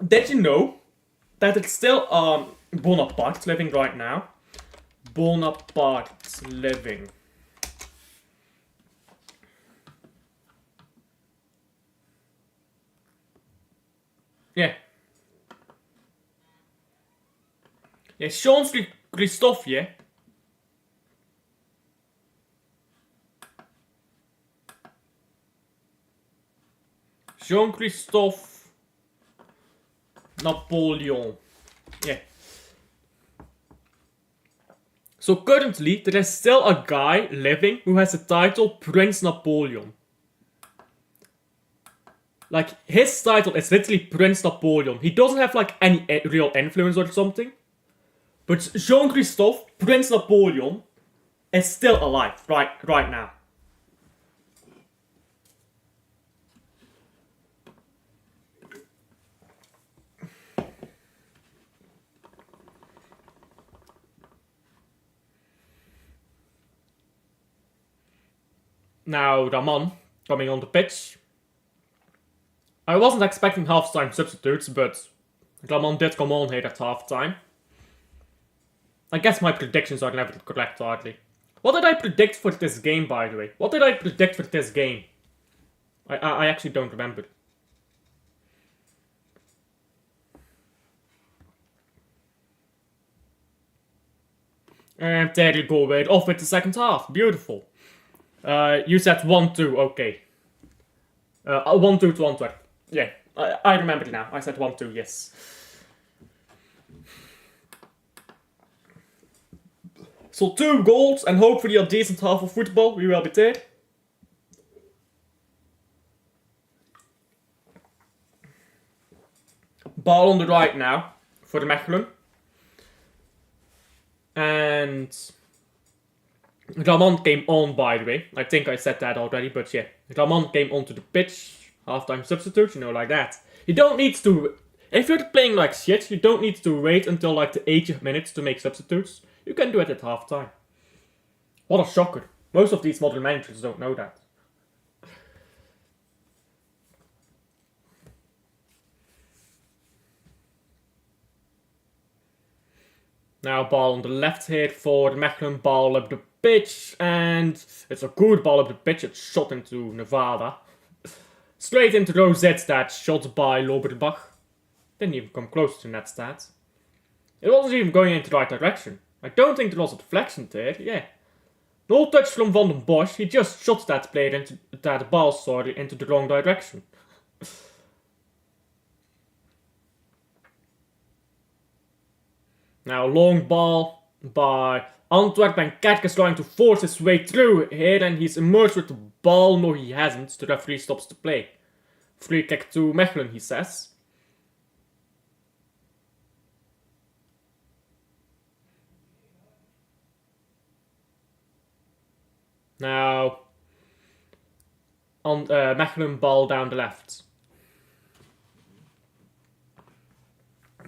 Did you know that it's still Bonaparte living right now? Bonaparte living. Yeah. Yeah, Jean-Christophe, yeah. Jean-Christophe Napoleon. Yeah. So currently, there is still a guy living who has the title Prince Napoleon. Like, his title is literally Prince Napoleon. He doesn't have like any real influence or something. But Jean-Christophe, Prince Napoleon, is still alive right now. Now, Raman coming on the pitch. I wasn't expecting half-time substitutes, but Raman did come on here at half-time. I guess my predictions are never correct, hardly. What did I predict for this game, by the way? What did I predict for this game? I actually don't remember. And there you go, we're off with the second half. Beautiful. You said 1-2, okay. 1-2 to Antwerp. Yeah, I remember it now. I said 1-2, yes. So 2 goals and hopefully a decent half of football. We will be there. Ball on the right now for the Mechelen. And Raman came on, by the way. I think I said that already, but yeah. Raman came onto the pitch. Half-time substitute, you know, like that. You don't need to... If you're playing like shit, you don't need to wait until like the 80th minutes to make substitutes. You can do it at half-time. What a shocker. Most of these modern managers don't know that. Now ball on the left here for Mechelen, ball up the pitch, and it's a good ball up the pitch, it's shot into Nevada. Straight into Rosette, that shot by Loberbach. Didn't even come close to net stat. It wasn't even going into the right direction. I don't think there was a deflection there, yeah. No touch from Van den Bosch, he just shot that player into that ball, into the wrong direction. Now long ball by Antwerp, and Kerk is trying to force his way through here, and he's emerged with the ball. No, he hasn't. The referee stops the play. Free kick to Mechelen, he says. Now, on Mechelen ball down the left.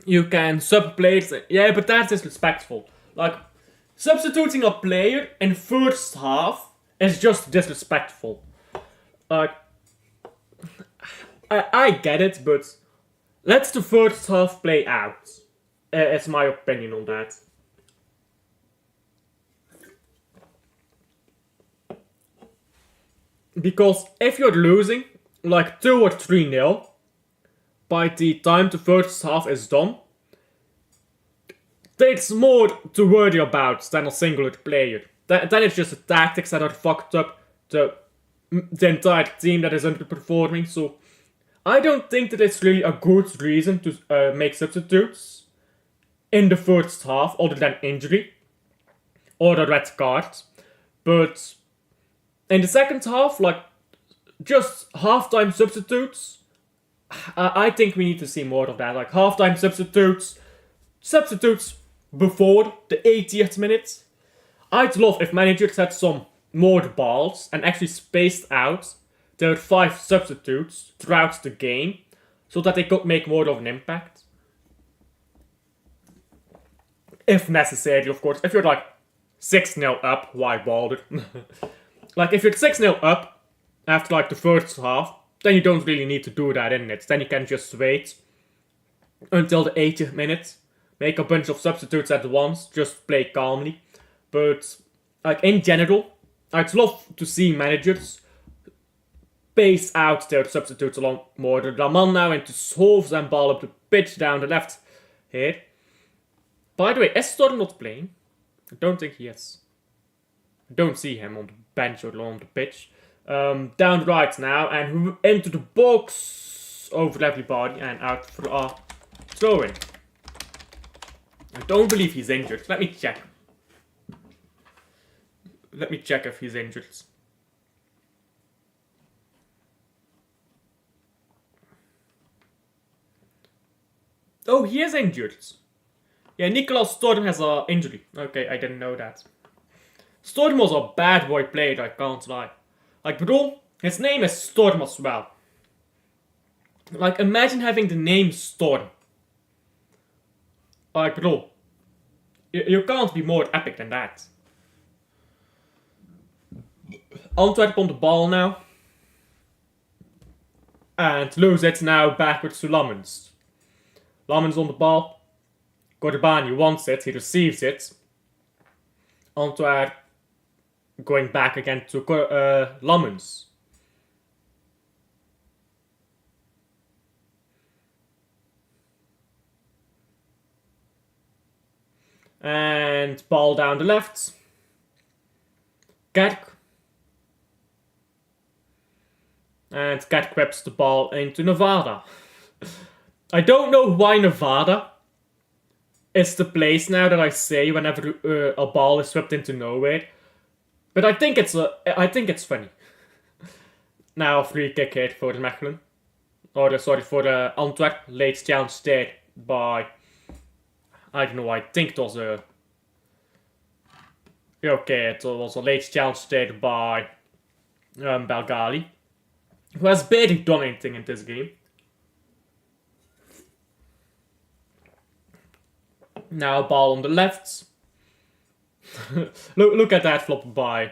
You can sub players. Yeah, but that's disrespectful. Like, substituting a player in first half is just disrespectful. Like, I get it, but let the first half play out. It's my opinion on that. Because if you're losing, like 2 or 3-0, by the time the first half is done, there's more to worry about than a singular player. Then it's just the tactics that are fucked up, the entire team that is underperforming. So I don't think that it's really a good reason to make substitutes in the first half, other than injury or a red card. But in the second half, like, just halftime substitutes, I think we need to see more of that. Like, halftime substitutes before the 80th minute. I'd love if managers had some more balls and actually spaced out their 5 substitutes throughout the game so that they could make more of an impact. If necessary, of course. If you're like 6-0 up, why bother? Like, if you're 6-0 up after like the first half, then you don't really need to do that in it. Then you can just wait until the 80th minute, make a bunch of substitutes at once, just play calmly. But like, in general, I'd love to see managers space out their substitutes a lot more. The man now into Solves and ball up the pitch down the left here. By the way, is Storm not playing? I don't think he is. I don't see him on the bench or on the pitch. Down right now, and into the box over everybody and out for a throw-in. I don't believe he's injured. Let me check. Let me check if he's injured. Oh, he is injured. Yeah, Nicolas Storm has an injury. Okay, I didn't know that. Storm was a bad boy player, I can't lie. Like, bro, his name is Storm as well. Like, imagine having the name Storm. Like, bro, you can't be more epic than that. Antwerp on the ball now. And lose it now backwards to Lammens. Lammens on the ball. Gordabani wants it, he receives it. Antwerp going back again to Lammens. And ball down the left. Kerk. And Kerk whips the ball into Nevada. I don't know why Nevada is the place now that I say whenever a ball is swept into nowhere. But I think it's funny. Now free kick here for Mechelen. Or sorry, for Antwerp. Late challenge there by, I don't know, I think it was a... Okay, it was a late challenge there by Belgali, who has barely done anything in this game. Now ball on the left. look at that flop by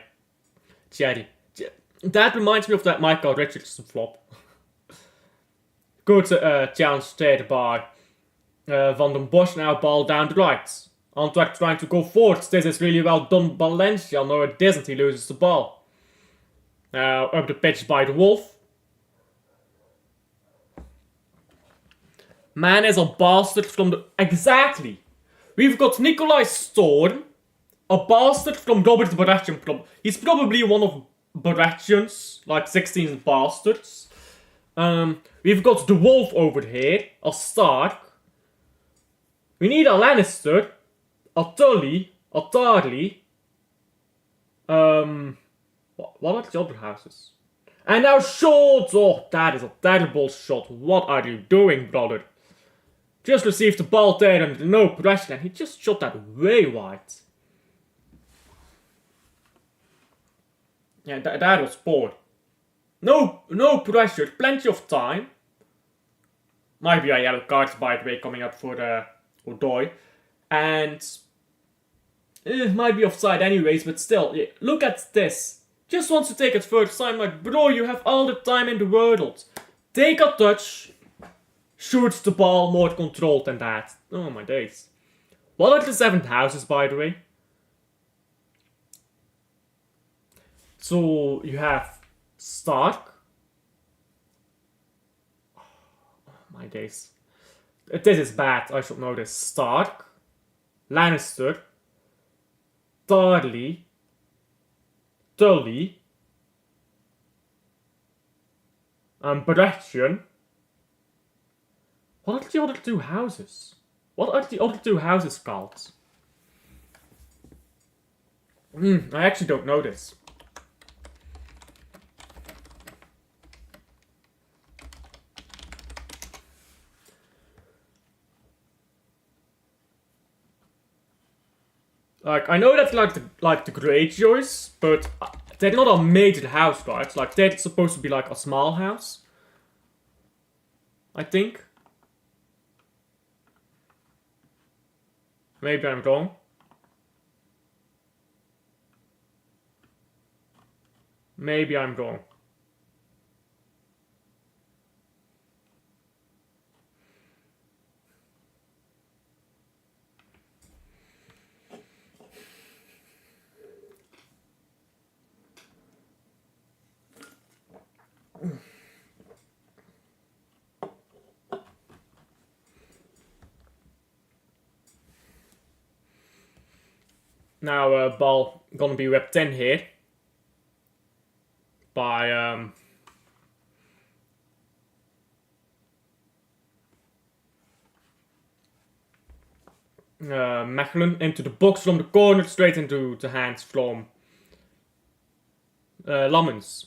Jerry. That reminds me of that Michael Richardson flop. Good challenge there by Van den Bosch. Now ball down the right. Antwerp trying to go forward. This is really well done by Valencia. No, it isn't. He loses the ball. Now up the pitch by the Wolf. Man is a bastard from the... Exactly. We've got Nikolai Storm, a bastard from Robert Baratian. He's probably one of Baratian's, like, 16 bastards. We've got the Wolf over here, a Stark. We need a Lannister, a Tully, a Tarly. What are the other houses? And now Schultz! Oh, that is a terrible shot. What are you doing, brother? Just received the ball there under no pressure, and he just shot that way wide. Yeah, that was poor. No pressure, plenty of time. Might be a yellow card, by the way, coming up for Odoi. And might be offside anyways, but still, yeah, look at this. Just wants to take it first time, like, bro, you have all the time in the world. Take a touch. Shoots the ball more controlled than that. Oh my days. What are the 7th houses, by the way? So you have Stark. Oh my days. This is bad, I should know this. Stark, Lannister, Tarly, Tully, Baratheon. What are the other two houses? What are the other two houses called? I actually don't know this. Like, I know that's like the Greyjoys, but they're not a major house, right? Like, they're supposed to be like a small house, I think. Maybe I'm wrong. Maybe I'm wrong. Now, ball gonna be whipped in here by Mechelen into the box from the corner, straight into the hands from Lammens.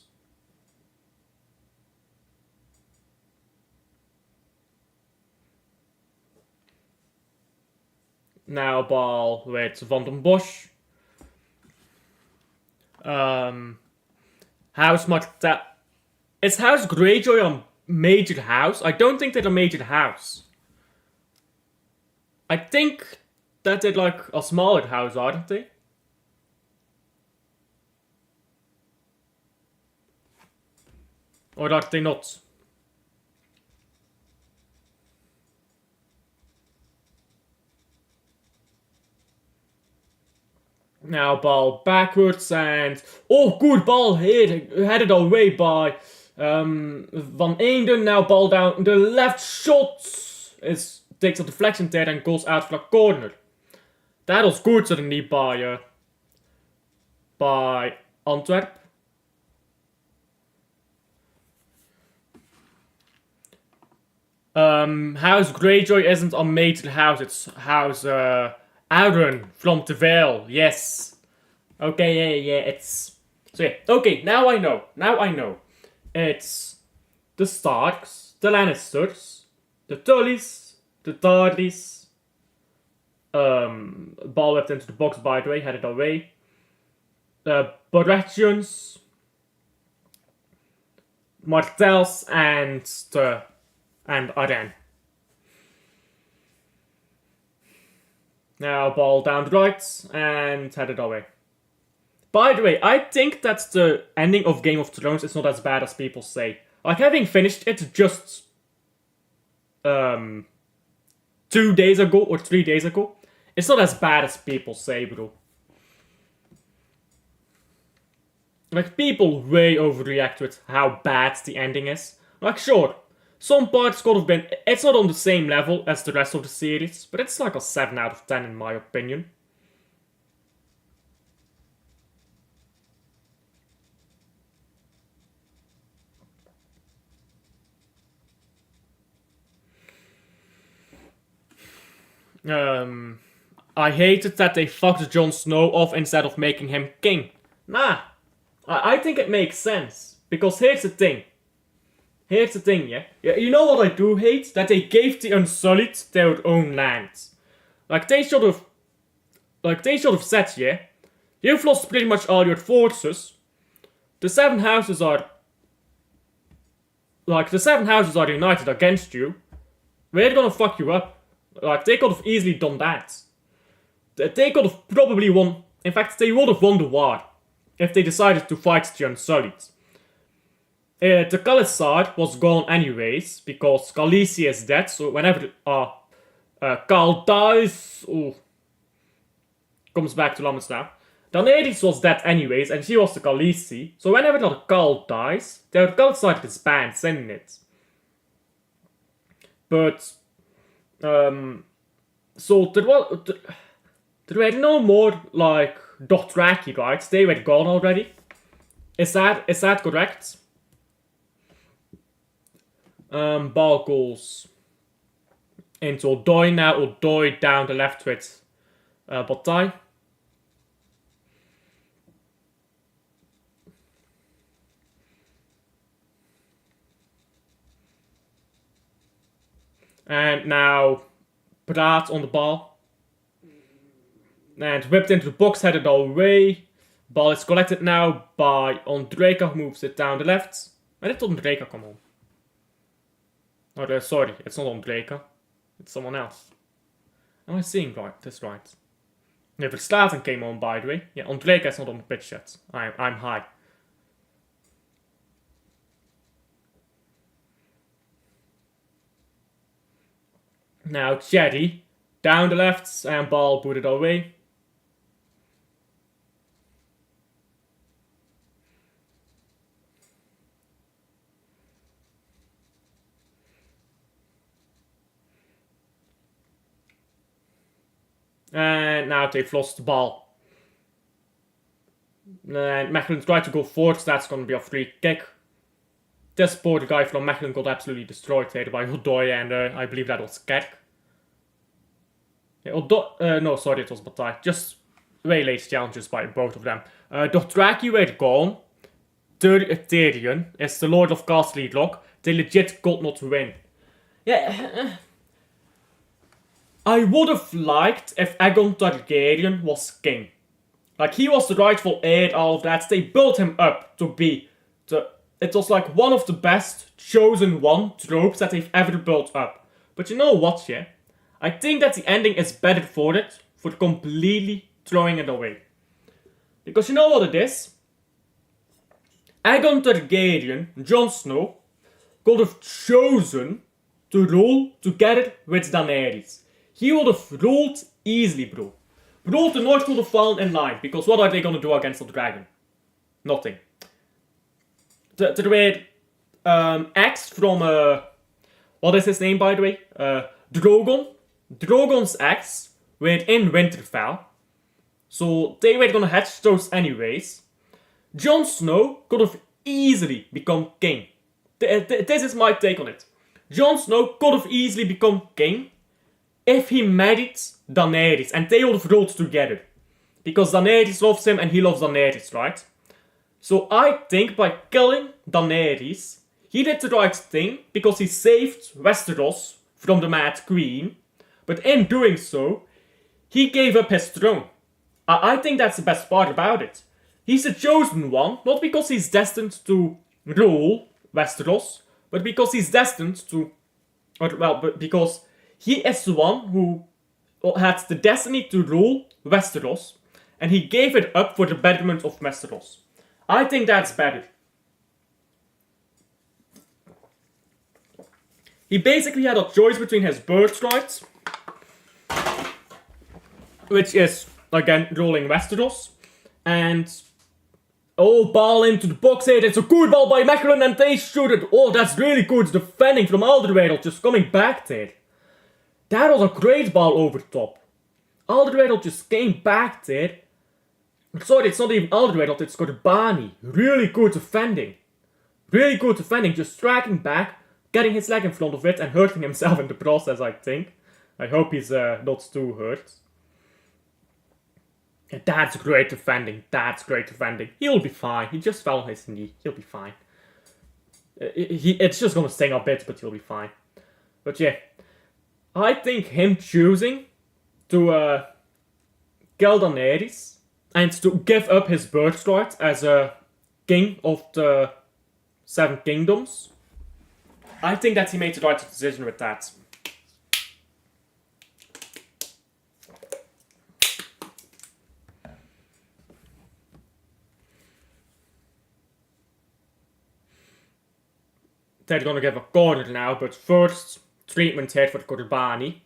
Now ball with Van den Bosch. House Martel. Is House Greyjoy a major house? I don't think they're a major house. I think that they're like a smaller house, aren't they? Or are they not? Now ball backwards and... Oh, good ball here. Headed away by Van Eenden. Now ball down. The left shot takes a deflection there and goes out for a corner. That was good suddenly by Antwerp. House Greyjoy isn't a major house. It's House Aaron from the Vale. Yes. Okay, yeah, it's... So yeah, okay, now I know. It's the Starks, the Lannisters, the Tullys, the Tarlys. Ball left into the box, by the way, headed away. The Baratheons, Martells, and Arryn. Now ball down the right and headed away. By the way, I think that the ending of Game of Thrones is not as bad as people say. Like, having finished it just 2 days ago or 3 days ago, it's not as bad as people say, bro. Like, people way overreact with how bad the ending is. Like, sure, some parts could have been... It's not on the same level as the rest of the series, but it's like a 7 out of 10 in my opinion. I hated that they fucked Jon Snow off instead of making him king. Nah, I think it makes sense. Because here's the thing. Yeah? You know what I do hate? That they gave the Unsullied their own lands. Like, they should have said, yeah, you've lost pretty much all your forces. The seven houses are united against you. We're gonna fuck you up. Like, they could have easily done that. They could have probably won. In fact, they would have won the war if they decided to fight the Unsullied. The Khalisar was gone anyways, because Khaleesi is dead, so whenever Khal dies... comes back to Lammens now. Daenerys was dead anyways, and she was the Khaleesi, so whenever the Khal dies, the Khalisar disbands, isn't it? But so there were no more like Dothraki, right? They were gone already. Is that correct? Ball goes into Odoi now. Odoi down the left with Botai. And now Praat on the ball. And whipped into the box, headed away. Ball is collected now by Ondrejka, who moves it down the left. Where did Ondrejka come on? Oh, sorry, it's not Ondrejka. It's someone else. Am I seeing this right? Yeah, Verslaten came on, by the way. Yeah, Ondrejka is not on the pitch yet. I'm high. Now Cherry, down the left, and ball put it away. And now they've lost the ball. And Mechelen tried to go forward, so that's going to be a free kick. This poor guy from Mechelen got absolutely destroyed here by Odoi, and I believe that was Kerk. Yeah, no, sorry, it was Bataille. Just way challenges by both of them. Dothraki were gone. Tyrion is the Lord of Castle Lock. They legit could not win. Yeah. I would have liked if Aegon Targaryen was king. Like, he was the rightful heir, all of that. They built him up to be it was like one of the best chosen one tropes that they've ever built up. But you know what, yeah? I think that the ending is better for it, for completely throwing it away. Because you know what it is? Aegon Targaryen, Jon Snow, could have chosen to rule together with Daenerys. He would have ruled easily, bro. Bro, the North would have fallen in line, because what are they gonna do against the dragon? Nothing. There were X from, what is his name, by the way? Drogon. Drogon's X were in Winterfell. So they were gonna hatch those anyways. Jon Snow could have easily become king. This is my take on it. Jon Snow could have easily become king if he married Daenerys and they would have ruled together. Because Daenerys loves him and he loves Daenerys, right? So I think by killing Daenerys, he did the right thing because he saved Westeros from the Mad Queen. But in doing so, he gave up his throne. I think that's the best part about it. He's the chosen one, not because he's destined to rule Westeros, but because he's destined to... because he is the one who had the destiny to rule Westeros, and he gave it up for the betterment of Westeros. I think that's better. He basically had a choice between his birthright, which is, again, ruling Westeros, and... oh, ball into the box here. It's a good ball by Mechelen and they shoot it. Oh, that's really good defending from Alderweireld, just coming back there. That was a great ball over top. Alderweireld just came back there. Sorry, it's not even Alderweireld, it's Corbani. Really good defending. Really good defending, just striking back, getting his leg in front of it and hurting himself in the process, I think. I hope he's not too hurt. Yeah, that's great defending. That's great defending. He'll be fine. He just fell on his knee. He'll be fine. It's just gonna sting a bit, but he'll be fine. But yeah, I think him choosing to kill Daenerys and to give up his birthright as a king of the Seven Kingdoms, I think that he made the right decision with that. They're gonna give a corner now, but first, treatment here for Corbani.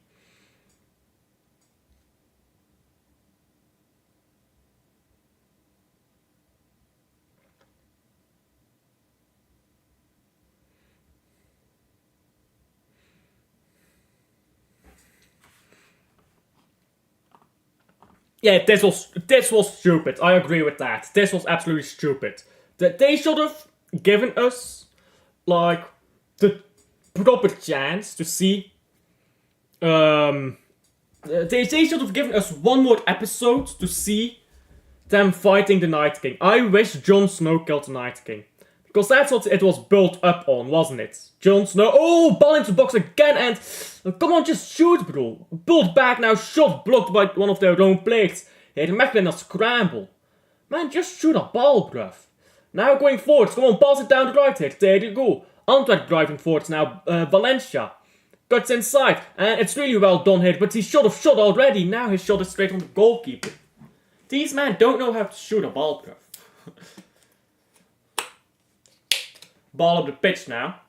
Yeah, this was stupid. I agree with that. This was absolutely stupid. That they should have given us like the proper chance to see. They should have given us one more episode to see them fighting the Night King. I wish Jon Snow killed the Night King. Because that's what it was built up on, wasn't it? Jon Snow. Oh, ball into the box again, and come on, just shoot, bro. Pulled back now, shot blocked by one of their own players. Hey, the Mechelen a scramble. Man, just shoot a ball, bruv. Now going forward, come on, pass it down the right here. There you go. Antwerp driving forwards now. Valencia cuts inside, and it's really well done here. But he should have shot already. Now his shot is straight on the goalkeeper. These men don't know how to shoot a ball, bruv. Ball up the pitch now.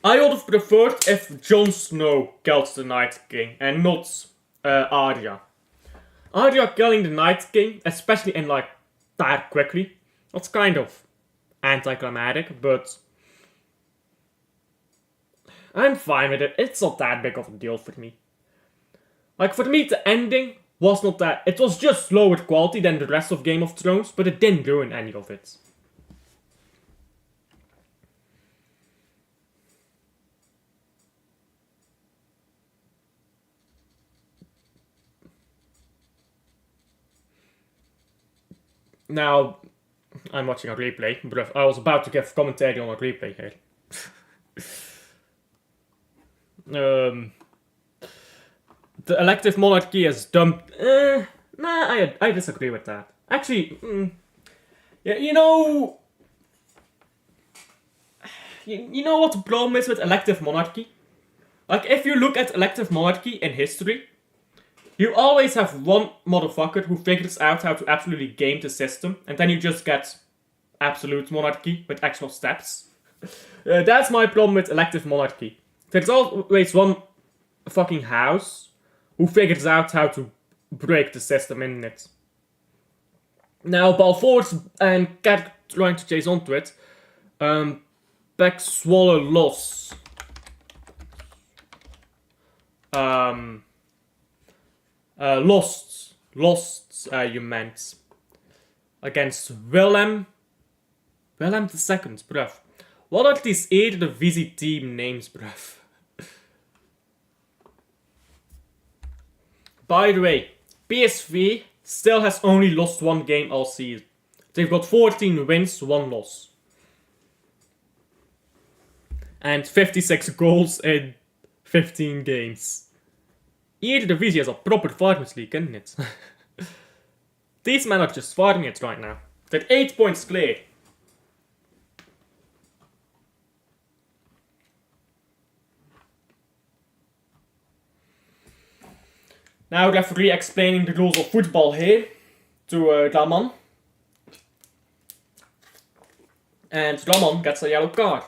I would have preferred if Jon Snow killed the Night King and not Arya. Arya killing the Night King, especially in like that quickly, that's kind of anticlimactic, but I'm fine with it. It's not that big of a deal for me. Like for me, the ending was not that. It was just lower quality than the rest of Game of Thrones, but it didn't ruin any of it. Now, I'm watching a replay, but I was about to give commentary on a replay here. The elective monarchy is dumb. Nah, I disagree with that. Actually, yeah, you know what the problem is with elective monarchy? Like, if you look at elective monarchy in history, you always have one motherfucker who figures out how to absolutely game the system, and then you just get absolute monarchy with extra steps. That's my problem with elective monarchy. There's always one fucking house who figures out how to break the system in it. Now, ball forwards and Cat trying to chase onto it. Back swallow loss. Lost, you meant. Against Willem II, bruv. What are these Eredivisie team names, bruv? By the way, PSV still has only lost one game all season. They've got 14 wins, 1 loss. And 56 goals in 15 games. Eredivisie is a proper farmers league, isn't it? These men are just farming it right now. They're 8 points clear. Now referee explaining the rules of football here to Raman. And Raman gets a yellow card.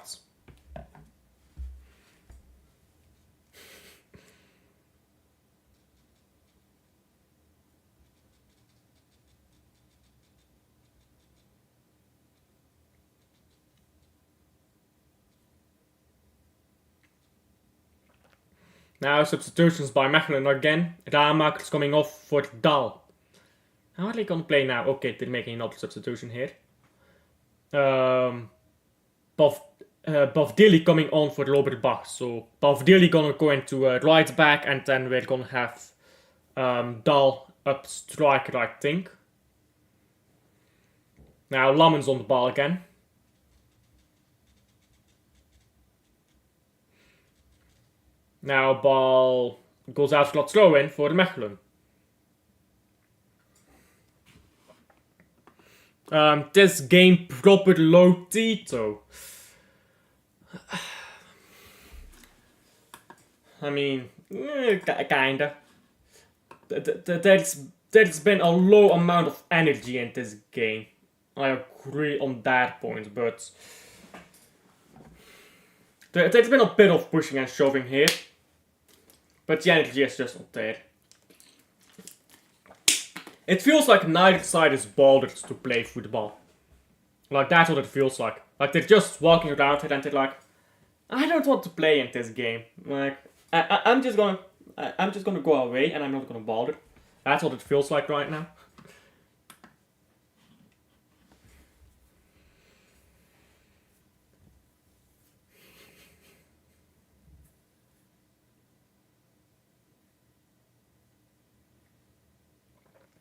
Now substitutions by Mechelen again. Ramaker's coming off for Dal. How are they gonna play now? Okay, they're making another substitution here. Bavdili coming on for Robert Bach. So Bavdili gonna go into right back, and then we're gonna have Dal up striker, I think. Now Lammen's on the ball again. Now ball goes out for a throw in for Mechelen. This game proper low Tito. I mean, kinda. There's been a low amount of energy in this game. I agree on that point, but there's been a bit of pushing and shoving here. But the energy is just not there. It feels like neither side is bothered to play football. Like, that's what it feels like. Like, they're just walking around it and they're like, I don't want to play in this game. Like, I'm just gonna... I'm just gonna go away and I'm not gonna bother. That's what it feels like right now.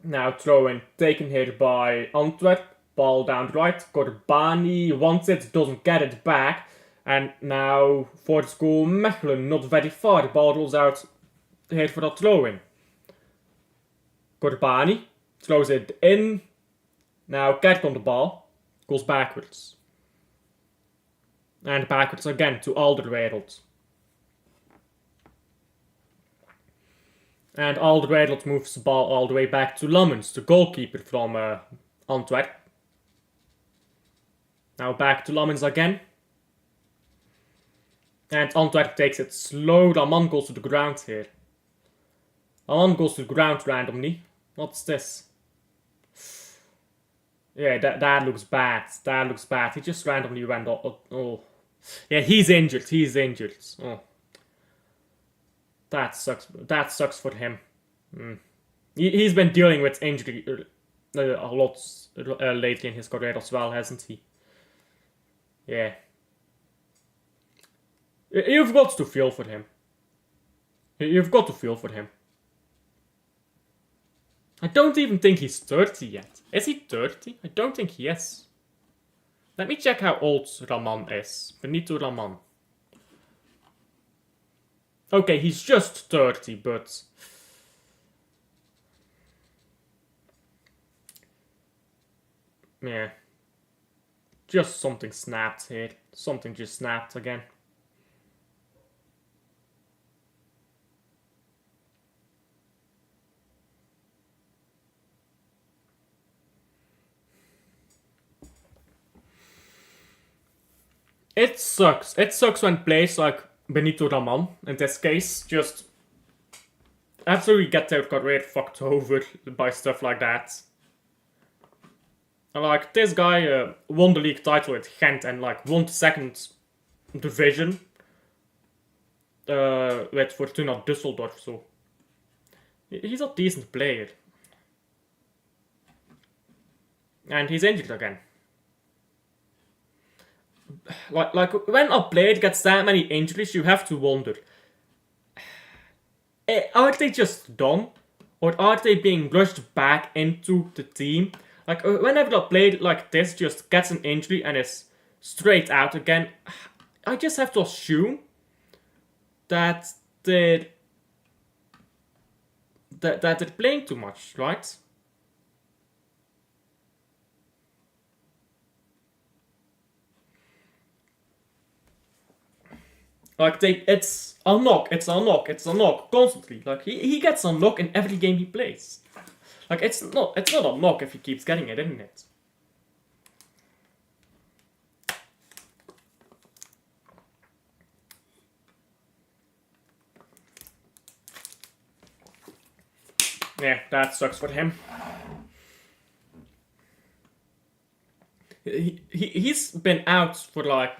Now throwing, taken here by Antwerp. Ball down the right. Corbani wants it, doesn't get it back. And now for the school Mechelen, not very far. The ball rolls out here for that throw-in. Corbani throws it in. Now Kert on the ball. Goes backwards. And backwards again to Alderweireld. And Alderweireld moves the ball all the way back to Lammens, the goalkeeper from Antwerp. Now back to Lammens again. And Antwerp takes it slow. Raman goes to the ground here. Raman goes to the ground randomly. What's this? Yeah, that looks bad. That looks bad. He just randomly went off. Oh. Yeah, he's injured. He's injured. Oh. That sucks. That sucks for him. He's been dealing with injury a lot lately in his career as well, hasn't he? Yeah. You've got to feel for him. You've got to feel for him. I don't even think he's 30 yet. Is he 30? I don't think he is. Let me check how old Raman is. Benito Raman. Okay, he's just 30, but... yeah. Just something snapped here. Something just snapped again. It sucks. It sucks when players like Benito Raman, in this case, just absolutely get their career fucked over by stuff like that. And like, this guy won the league title with Gent and like won the second division with Fortuna Düsseldorf, so he's a decent player. And he's injured again. Like when a player gets that many injuries, you have to wonder, are they just done? Or are they being rushed back into the team? Like, whenever a player like this just gets an injury and is straight out again, I just have to assume that they're playing too much, right? Like, it's a knock, constantly. Like, he gets a knock in every game he plays. Like, it's not a knock if he keeps getting it, isn't it? Yeah, that sucks for him. He's been out for like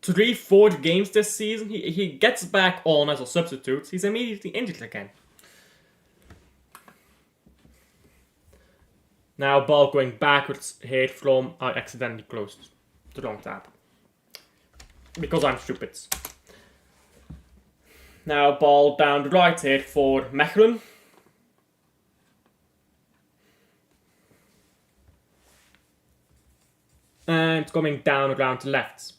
3-4 games this season. He gets back on as a substitute. He's immediately injured again. Now ball going backwards here from... I accidentally closed the wrong tab. Because I'm stupid. Now ball down the right here for Mechelen. And coming down around the left.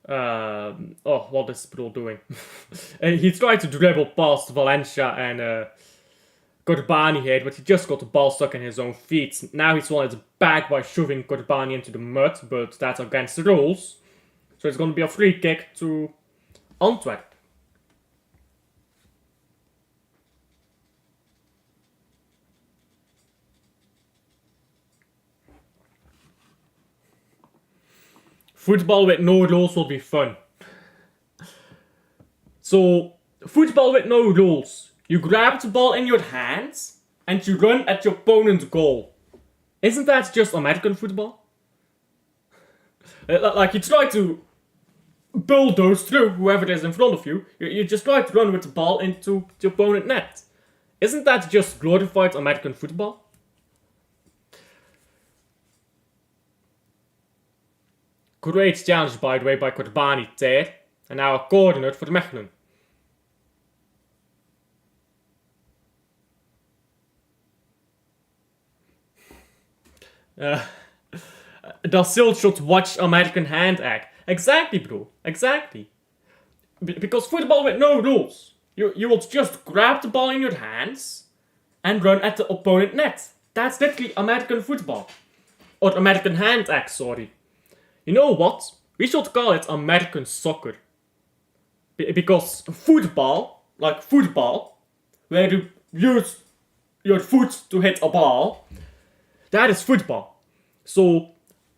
Oh, what is Bro doing? He tried to dribble past Valencia and Corbani here, but he just got the ball stuck in his own feet. Now he's wanted back by shoving Corbani into the mud, but that's against the rules. So it's going to be a free kick to Antwerp. Football with no rules will be fun. So, football with no rules. You grab the ball in your hands and you run at your opponent's goal. Isn't that just American football? Like, you try to bulldoze through whoever is in front of you. You just try to run with the ball into the opponent net. Isn't that just glorified American football? Great challenge, by the way, by Corbani there. And now a corner for Mechelen. Dat still should watch American hand act. Exactly, bro. Exactly. Because football with no rules. You will just grab the ball in your hands and run at the opponent net. That's literally American football. Or American hand act, sorry. You know what? We should call it American soccer. Because football, like football, where you use your foot to hit a ball, that is football. So,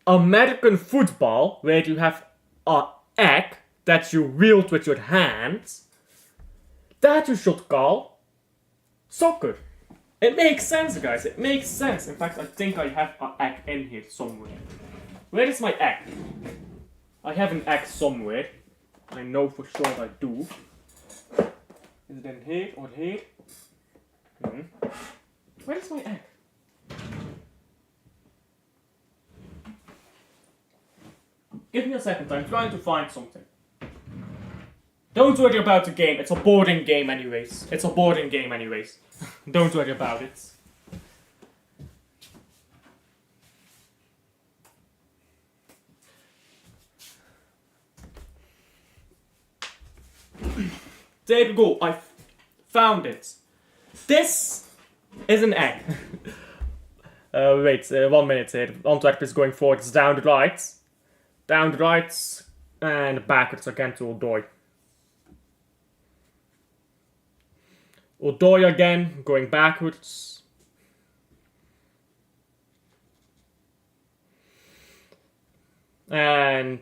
American football, where you have an egg that you wield with your hands, that you should call soccer. It makes sense, guys. It makes sense. In fact, I think I have an egg in here somewhere. Where is my egg? I have an egg somewhere. I know for sure I do. Is it in here or here? Where is my egg? Give me a second, I'm trying to find something. Don't worry about the game, it's a boring game anyways. It's a boring game anyways. Don't worry about it. There you go, I found it. This is an egg. Wait, 1 minute here. Antwerp is going forward, it's down the right. Down the right, and backwards again to Odoi. Odoi again, going backwards. And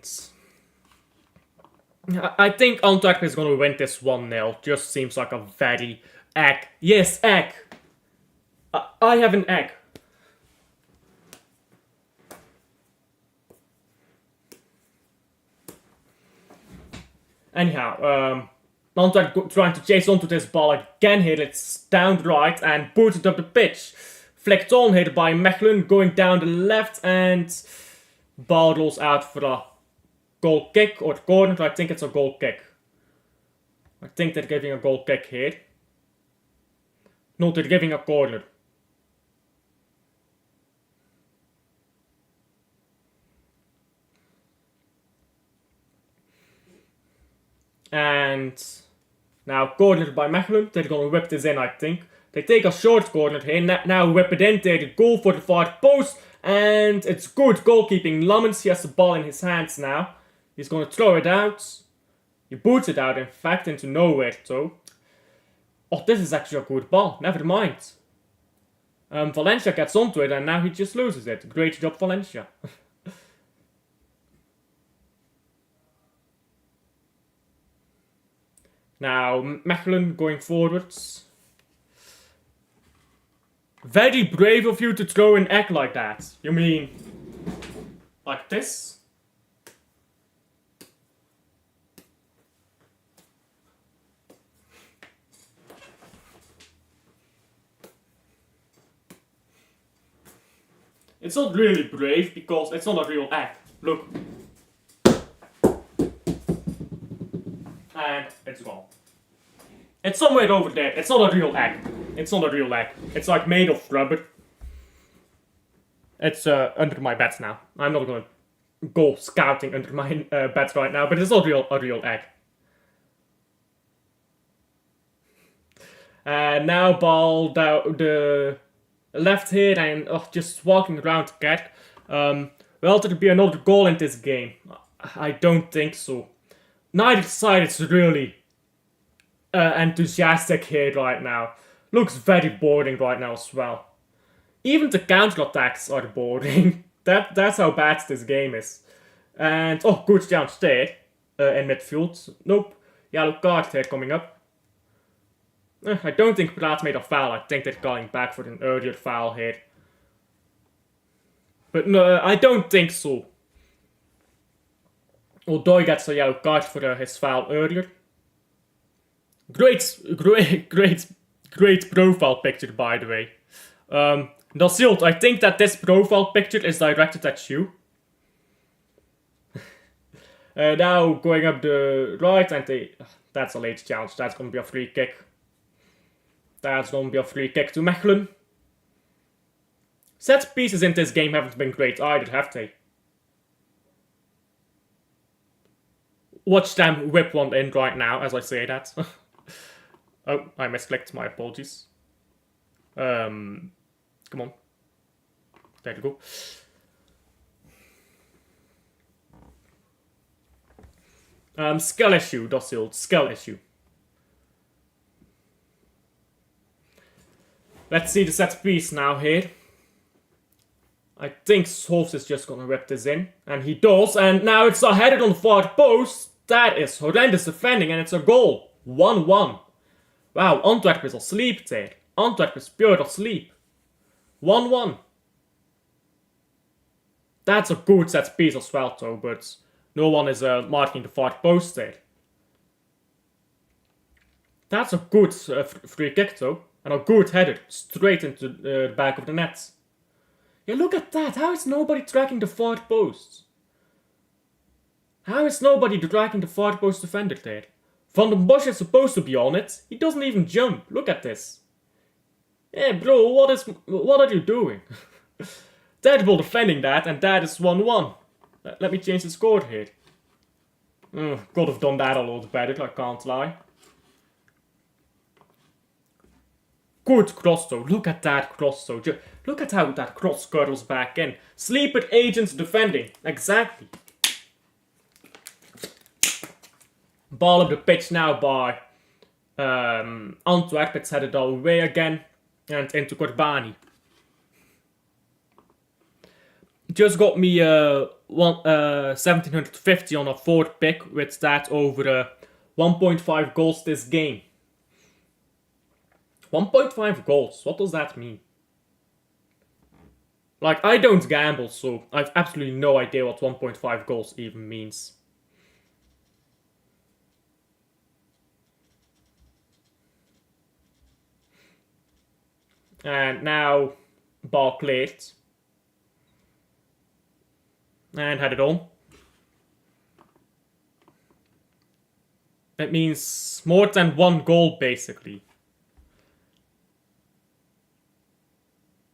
I think Antwerp is going to win this 1-0. Just seems like a very egg. Yes, egg. I have an egg. Anyhow, Antwerp trying to chase onto this ball again here. It's down the right and booted up the pitch. Flicked on here by Mechelen, going down the left, and ball rolls out for a goal kick or corner. I think it's a goal kick. I think they're giving a goal kick here. No, they're giving a corner. And now corner by Mechelen. They're going to whip this in, I think. They take a short corner here. Now whip it in. They go for the far post. And it's good goalkeeping. Lammens, he has the ball in his hands now. He's going to throw it out. He boots it out, in fact, into nowhere, though. Oh, this is actually a good ball. Never mind. Valencia gets onto it and now he just loses it. Great job, Valencia. Now, Mechelen going forwards. Very brave of you to throw an egg like that. You mean, like this? It's not really brave because it's not a real egg. Look. And it's gone. It's somewhere over there. It's not a real egg. It's not a real egg. It's like made of rubber. It's under my bed now. I'm not gonna go scouting under my bed right now, but it's not a real egg. Now ball down the left here and just walking around the cat. Will there be another goal in this game? I don't think so. Neither side is really enthusiastic here right now. Looks very boring right now as well. Even the counter-attacks are boring. That's how bad this game is. And, good chance there in midfield. Nope. Yellow card here coming up. I don't think Praat made a foul. I think they're calling back for an earlier foul here. But no, I don't think so. Although gets a yellow card for his foul earlier. Great profile picture, by the way. Dacilt, I think that this profile picture is directed at you. Now going up the right, and that's a late challenge. That's gonna be a free kick. That's gonna be a free kick to Mechelen. Set pieces in this game haven't been great either, have they? Watch them whip one in right now as I say that. Oh, I misclicked, my apologies. Come on. There you go. Skill issue, Dacilt. Skill issue. Let's see the set piece now here. I think Solfs is just gonna rip this in. And he does, and now it's headed on the far post. That is horrendous defending, and it's a goal. 1-1. Wow, Antwerp is asleep there. Antwerp is pure asleep. 1-1. That's a good set piece as well, though, but no one is marking the far post there. That's a good free kick, though. And a good header, straight into the back of the net. Yeah, look at that. How is nobody tracking the far post? How is nobody tracking the far post defender there? Van den Bosch is supposed to be on it. He doesn't even jump. Look at this. Yeah, bro, what are you doing? Terrible defending that, and that is 1-1. Let me change the score here. Could have done that a lot better, I can't lie. Good cross though. Look at that cross though. Look at how that cross curls back in. Sleeper agents defending. Exactly. Ball up the pitch now by Antwerp. It's headed our way again. And into Corbani. Just got me 1750 on a fourth pick. With that over 1.5 goals this game. 1.5 goals, what does that mean? Like, I don't gamble, so I've absolutely no idea what 1.5 goals even means. And now, ball cleared. And had it on. It means more than one goal, basically.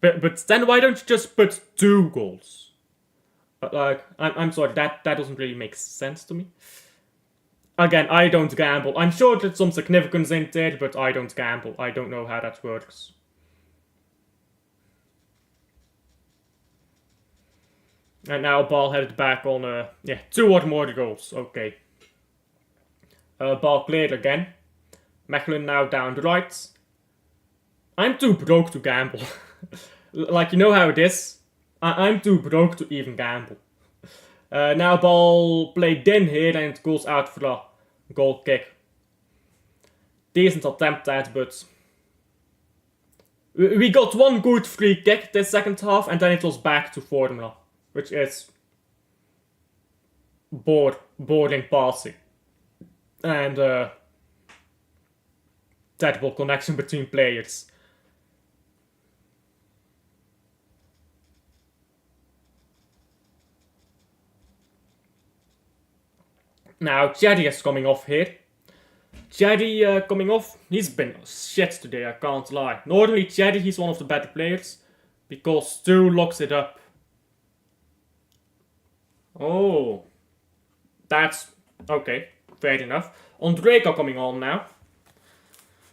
But then why don't you just put 2 goals? Like, I'm sorry, that doesn't really make sense to me. Again, I don't gamble. I'm sure there's some significance in there, but I don't gamble. I don't know how that works. And now ball headed back on, 2 or more goals. Okay. Ball cleared again. Mechelen now down the right. I'm too broke to gamble. Like, you know how it is. I'm too broke to even gamble. Now ball played in here and it goes out for a goal kick. Decent attempt that, but we got one good free kick this second half and then it was back to formula, which is boring passing and terrible connection between players. Now, Cherry is coming off here. Cherry coming off. He's been shit today, I can't lie. Normally, Cherry, he's one of the better players. Because Stu locks it up. Oh. That's... okay. Fair enough. Ondrejka coming on now.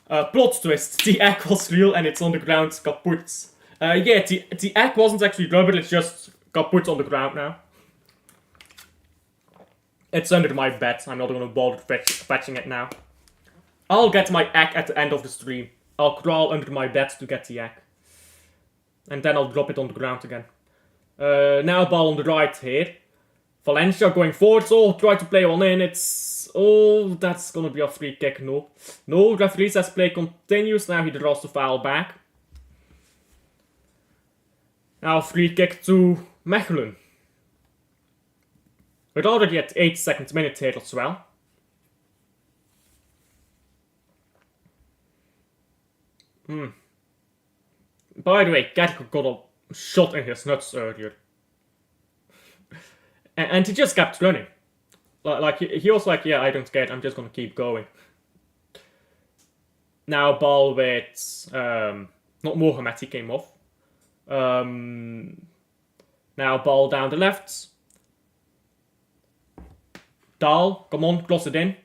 Plot twist. The egg was real and it's on the ground kaput. Yeah, the egg wasn't actually rubber, it's just kaput on the ground now. It's under my bed. I'm not gonna bother fetching it now. I'll get my egg at the end of the stream. I'll crawl under my bed to get the egg. And then I'll drop it on the ground again. Now ball on the right here. Valencia going forward. Oh, try to play one in. It's... oh, that's gonna be a free kick. No. No, referee says play continues. Now he draws the foul back. Now free kick to Mechelen. We're already at 8 minute here as well. By the way, Gatko got a shot in his nuts earlier. And he just kept running. Like he was like, yeah, I don't care, I'm just gonna keep going. Now ball with, not Mohamed, he came off. Now ball down the left. Dahl, come on, close it in.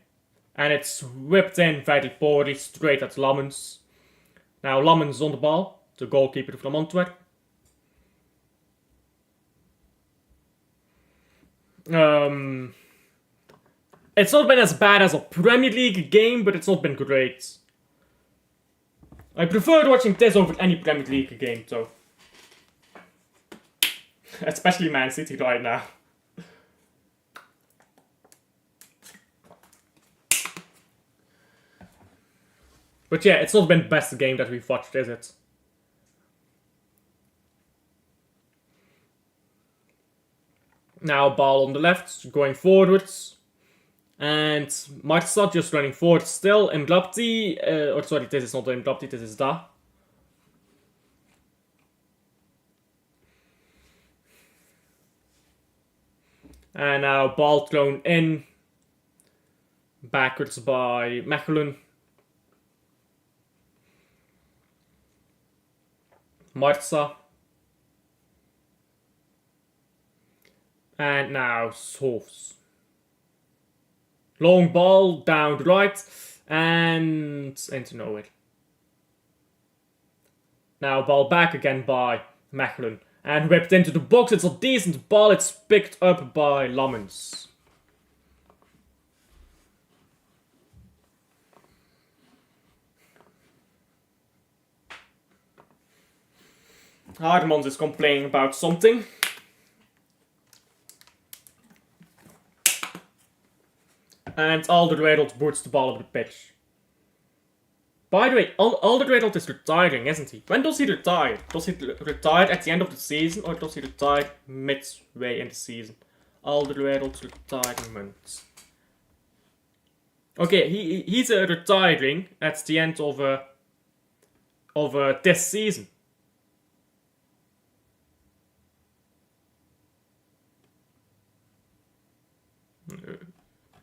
And it's whipped in very poorly, straight at Lammens. Now Lammens on the ball, the goalkeeper from Antwerp. It's not been as bad as a Premier League game, but it's not been great. I prefer watching this over any Premier League game, though. Especially Man City right now. But yeah, it's not been the best game that we've watched, is it? Now ball on the left, going forwards. And Martsa just running forward still. Mglapti, or sorry, this is not Mglapti, this is Da. And now ball thrown in. Backwards by Mechelen. Martsa. And now Sofs. Long ball down the right and into nowhere. Now ball back again by Mechelen. And whipped into the box. It's a decent ball. It's picked up by Lammens. Hardemans is complaining about something. And Alderweireld boots the ball over the pitch. By the way, Alderweireld is retiring, isn't he? When does he retire? Does he retire at the end of the season, or does he retire midway in the season? Alderweireld's retirement. Okay, he's retiring at the end of this season.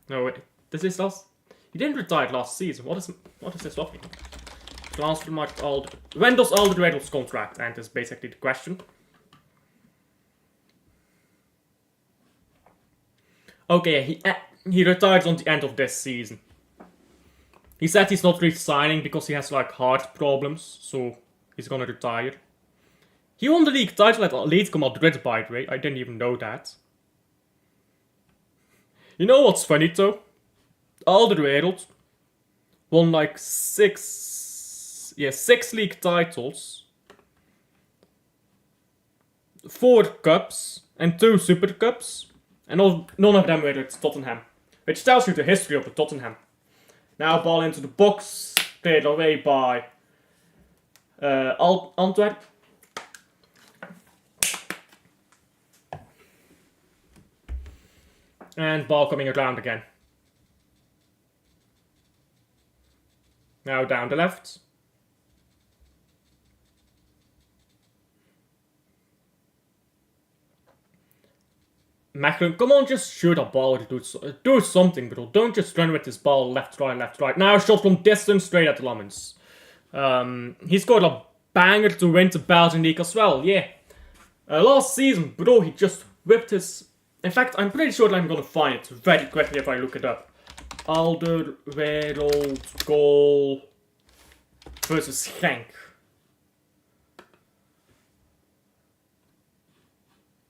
No, wait. This is last. He didn't retire last season. What is this talking? Transfer market Alder. When does Alderweireld's contract end? Is basically the question. Okay, he retires on the end of this season. He said he's not re-signing because he has like heart problems, so he's gonna retire. He won the league title at Atletico Madrid, by the way. I didn't even know that. You know what's funny though? Alderweireld won like six league titles, 4 cups, and 2 super cups, and none of them were at Tottenham, which tells you the history of the Tottenham. Now ball into the box, cleared away by Antwerp. And ball coming around again. Now down the left. Mechelen, come on, just shoot a ball. Do something, bro. Don't just run with this ball left, right. Now shot from distance straight at Lammens. He scored a banger to win the Belgian league as well, yeah. Last season, bro, he just whipped his... In fact, I'm pretty sure that I'm gonna find it very quickly if I look it up. Alderweireld goal versus Genk.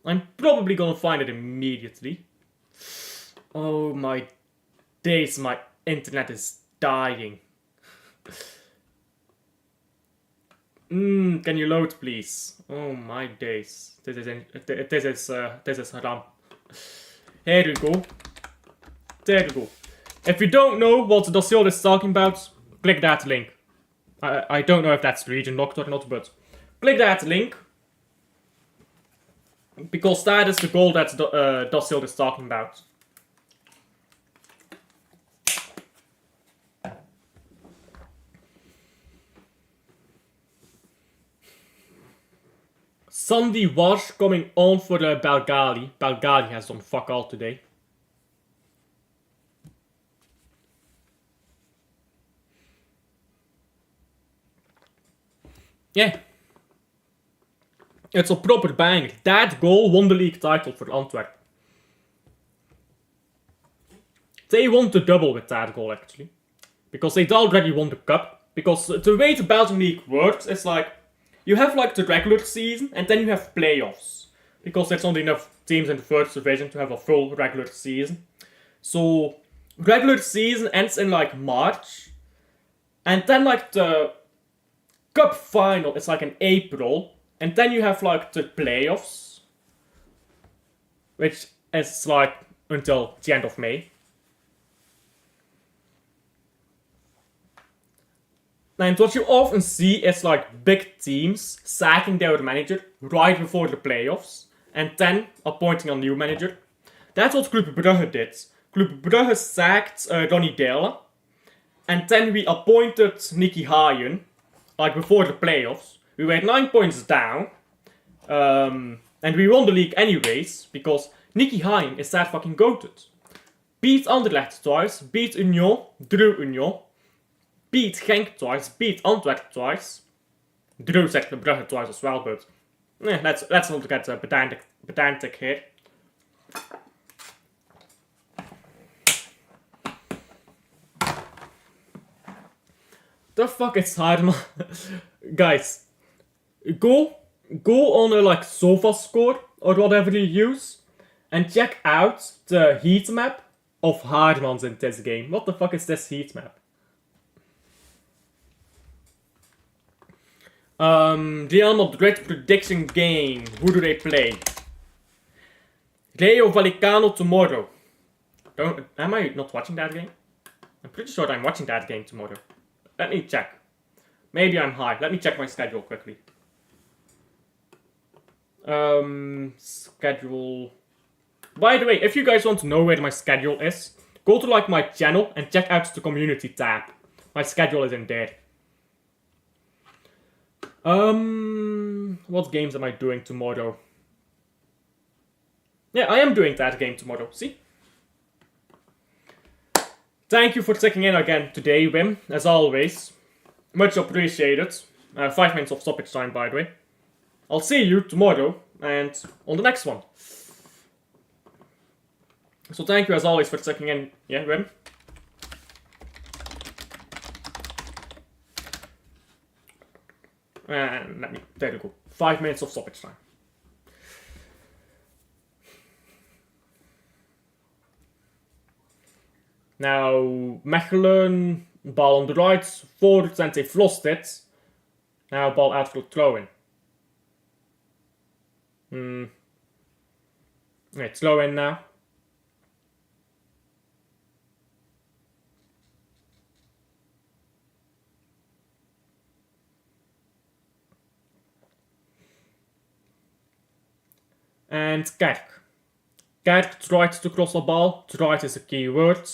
I'm probably gonna find it immediately. Oh my days, my internet is dying. Can you load, please? Oh my days. This is haram. Here we go. There we go. If you don't know what the dossier is talking about, click that link. I don't know if that's region locked or not, but click that link. Because that is the goal that Dusselt is talking about. Sunday was coming on for Belgali. Belgali has done fuck all today. Yeah. It's a proper banger. That goal won the league title for Antwerp. They won the double with that goal, actually. Because they'd already won the cup. Because the way the Belgian league works is like, you have like the regular season and then you have playoffs. Because there's not enough teams in the first division to have a full regular season. So, regular season ends in like March. And then like the cup final is like in April. And then you have like the playoffs. Which is like until the end of May. And what you often see is like big teams sacking their manager right before the playoffs. And then appointing a new manager. That's what Club Brugge did. Club Brugge sacked Ronnie Deila. And then we appointed Nicky Hayen. Like before the playoffs. We were 9 points down. And we won the league anyways. Because Nicky Hayen is that fucking goated. Beat Anderlecht twice. Beat Union. Drew Union. Beat Genk twice, beat Antwerp twice. Drew zegt Club Brugge twice as well, but let's not get pedantic here. The fuck is hard, man? Guys, go on a like SofaScore or whatever you use and check out the heat map of Haarmans in this game. What the fuck is this heat map? Real Madrid prediction game. Who do they play? Rayo Vallecano tomorrow. Am I not watching that game? I'm pretty sure I'm watching that game tomorrow. Let me check. Maybe I'm high. Let me check my schedule quickly. Schedule. By the way, if you guys want to know where my schedule is, go to like my channel and check out the community tab. My schedule is in there. What games am I doing tomorrow? Yeah, I am doing that game tomorrow, see? Thank you for checking in again today, Wim, as always. Much appreciated. 5 minutes of stoppage time, by the way. I'll see you tomorrow, and on the next one. So thank you as always for checking in, yeah, Wim? And there you go. 5 minutes of stoppage time. Now, Mechelen, ball on the right, forward, and they've lost it. Now, ball out for throw-in. It's throw-in now. And Kerk. Kerk tried to cross the ball. Tried is a key word.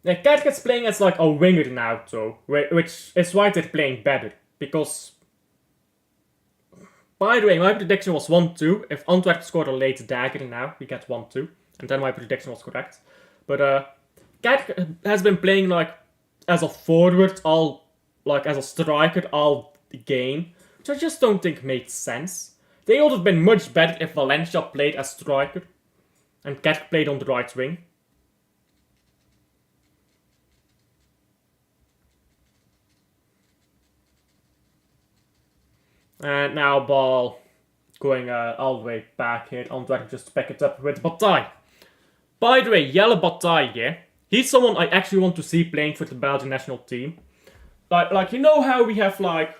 Yeah, Kerk is playing as like a winger now, though. Which is why they're playing better. Because, by the way, my prediction was 1-2. If Antwerp scored a late dagger now, we get 1-2. And then my prediction was correct. But Kerk has been playing like as a forward, as a striker all game. Which I just don't think made sense. They would have been much better if Valencia played as striker and Kerk played on the right wing. And now ball going all the way back here. Antwerp just pick it up with Bataille. By the way, Jelle Bataille, yeah? He's someone I actually want to see playing for the Belgian national team. Like you know how we have like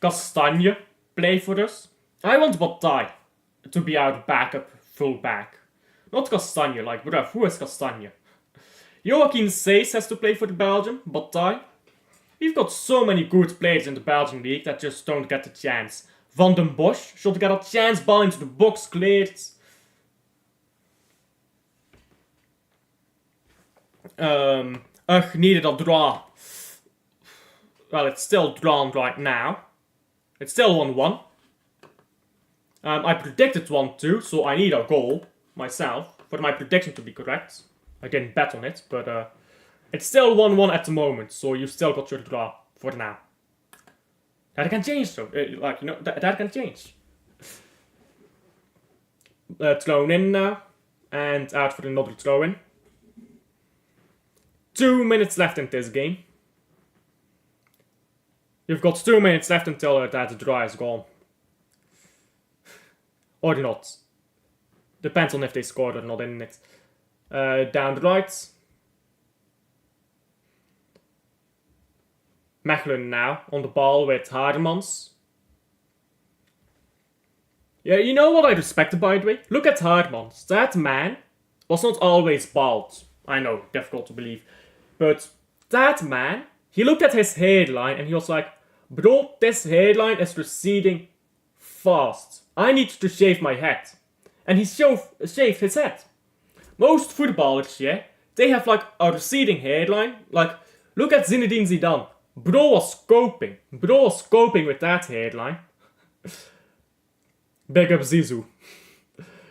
Castagne play for us? I want Bataille to be our backup full back. Not Castagne, like, bruv, who is Castagne? Joachim Seys has to play for the Belgium, Bataille. We've got so many good players in the Belgian league that just don't get the chance. Van den Bosch should get a chance, ball into the box, cleared. Needed a draw. Well, it's still drawn right now. It's still 1-1. I predicted 1-2, so I need a goal myself for my prediction to be correct. I didn't bet on it, but it's still 1-1 at the moment, so you still got your draw for now. That can change though, that can change. Thrown in now, and out for another throw in. 2 minutes left in this game. You've got 2 minutes left until that draw is gone. Or not. Depends on if they scored or not in it. Down the right. Mechelen now on the ball with Hardemans. Yeah, you know what I respect by the way? Look at Hardemans. That man was not always bald. I know, difficult to believe. But that man, he looked at his hairline and he was like, bro, this hairline is receding fast. I need to shave my head. And he shaved his head. Most footballers, yeah, they have like a receding hairline. Like, look at Zinedine Zidane. Bro was scoping with that hairline. Big up Zizou.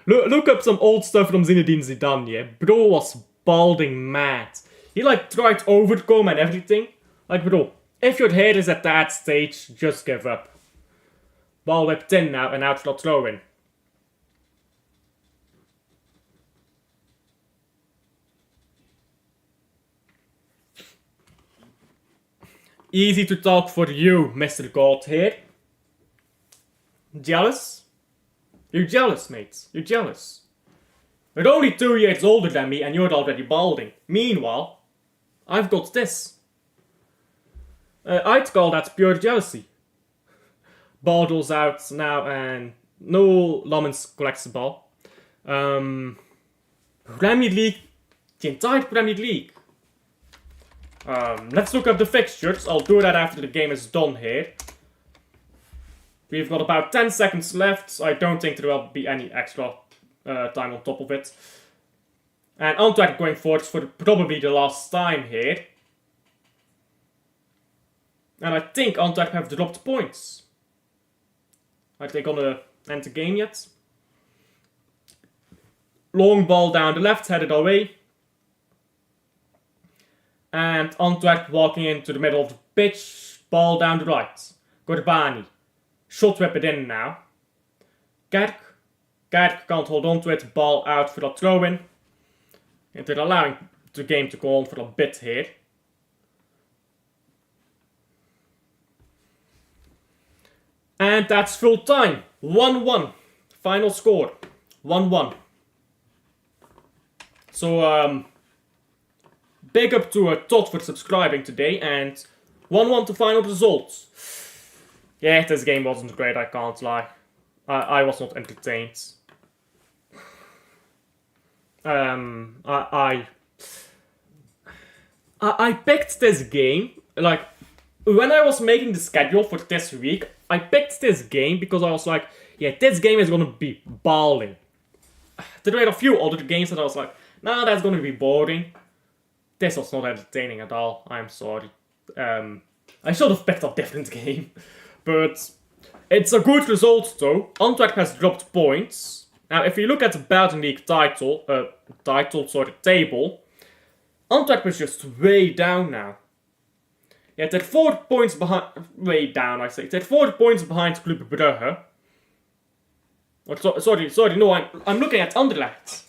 Look up some old stuff from Zinedine Zidane, yeah. Bro was balding mad. He like tried overcomb and everything. Like, bro, if your hair is at that stage, just give up. Ball whipped in now and out for a throw in. Easy to talk for you, Mr. God here. Jealous? You're jealous, mates. You're jealous. You're only 2 years older than me and you're already balding. Meanwhile, I've got this. I'd call that pure jealousy. Baldles out now and no Lammens collects the ball. Premier League, the entire Premier League. Let's look up the fixtures. I'll do that after the game is done here. We've got about 10 seconds left. I don't think there will be any extra time on top of it. And Antwerp going forward for probably the last time here. And I think Antwerp have dropped points. Are they gonna end the game yet? Long ball down the left, headed away. And Antwerp walking into the middle of the pitch. Ball down the right. Gorbani. Shot whip it in now. Kerk can't hold on to it. Ball out for a throw in. And they're allowing the game to go on for a bit here. And that's full time. 1-1. Final score. 1-1. So, big up to Todd for subscribing today. And 1-1 to final results. Yeah, this game wasn't great, I can't lie. I was not entertained. I picked this game, like, when I was making the schedule for this week, I picked this game because I was like, yeah, this game is gonna be balling. There were a few other games that I was like, nah, that's gonna be boring. This was not entertaining at all, I'm sorry. I should have picked a different game. But it's a good result though. Antwerp has dropped points. Now if you look at the Belgian League table, Antwerp is just way down now. Yeah, they're 4 points behind, way down I say. They're 4 points behind Club Brugge. Sorry, no, I'm looking at Anderlecht.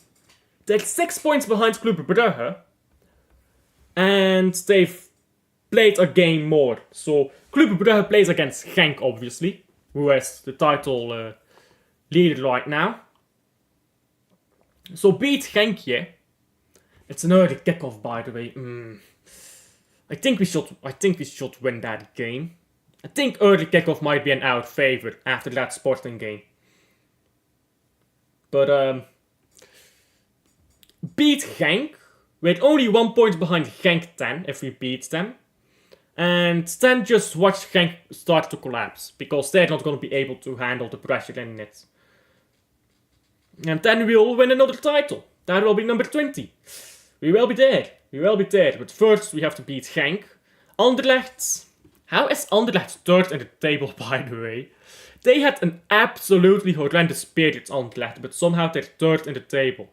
They're 6 points behind Club Brugge. And they've played a game more. So Club Brugge plays against Genk, obviously, who is the title leader right now. So beat Genk, yeah. It's an early kickoff, by the way. I think we should win that game. I think early kickoff might be in our favor after that Sporting game. But beat Genk with only 1 point behind Genk 10 if we beat them. And then just watch Genk start to collapse, because they're not going to be able to handle the pressure in it. And then we'll win another title. That will be number 20. We will be there. We will be there. But first we have to beat Genk. Anderlecht. How is Anderlecht third in the table, by the way? They had an absolutely horrendous period, Anderlecht, but somehow they're third in the table.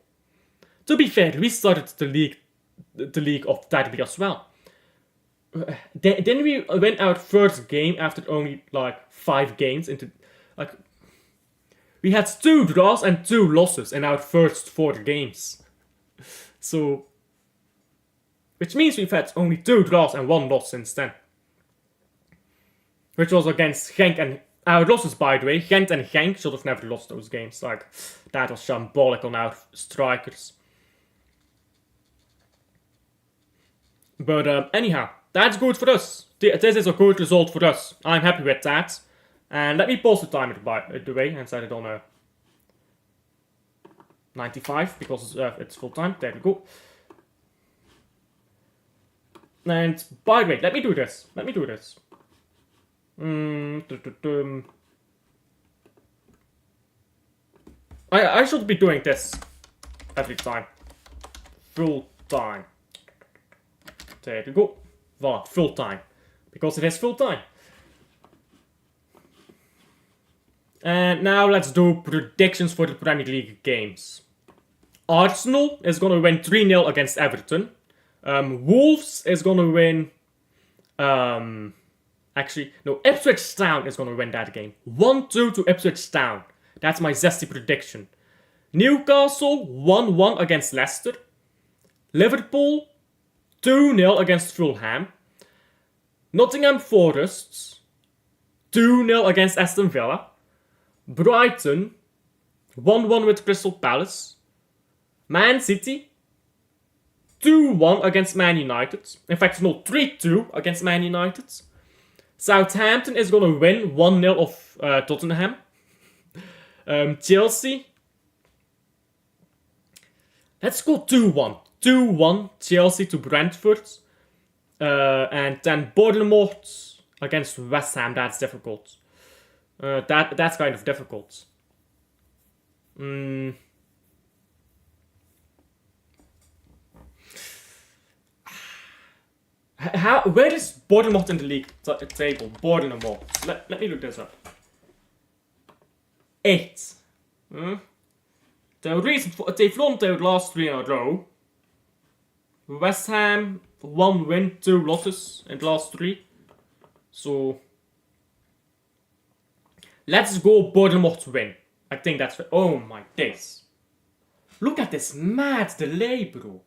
To be fair, we started the league of Derby as well. Then we win our first game after only like 5 games into like we had 2 draws and 2 losses in our first 4 games. So which means we've had only 2 draws and 1 loss since then. Which was against Genk and our losses, by the way. Gent and Genk should have never lost those games. Like that was shambolic on our strikers. But anyhow, that's good for us. This is a good result for us. I'm happy with that. And let me pause the timer by the way and set it on 95 because it's full time. There we go. And by the way, let me do this. I should be doing this every time. Full time. There we go. Voilà, full time. Because it is full time. And now let's do predictions for the Premier League games. Arsenal is going to win 3-0 against Everton. Wolves is going to win... Ipswich Town is going to win that game. 1-2 to Ipswich Town. That's my zesty prediction. Newcastle 1-1 against Leicester. Liverpool 2-0 against Fulham. Nottingham Forest 2-0 against Aston Villa. Brighton 1-1 with Crystal Palace. Man City 2-1 against Man United. In fact, no, 3-2 against Man United. Southampton is going to win 1-0 of Tottenham. Chelsea. Let's go 2-1. 2-1 Chelsea to Brentford. And then Bournemouth against West Ham. That's difficult. That's kind of difficult. Where is Bournemouth in the league table? Bournemouth. Let me look this up. 8. They've won their last 3 in a row. West Ham 1 win, 2 losses in the last 3. So let's go Bournemouth win. I think that's... Oh my days. Look at this mad delay, bro.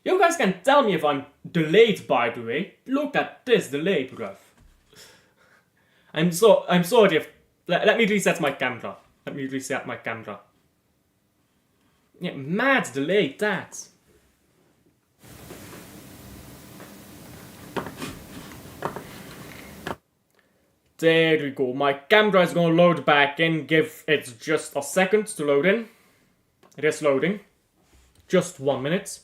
You guys can tell me if I'm delayed, by the way. Look at this delay, bruv. I'm sorry if... Let me reset my camera. Yeah, mad delay, that. There we go. My camera is going to load back in. Give it just a second to load in. It is loading. Just 1 minute.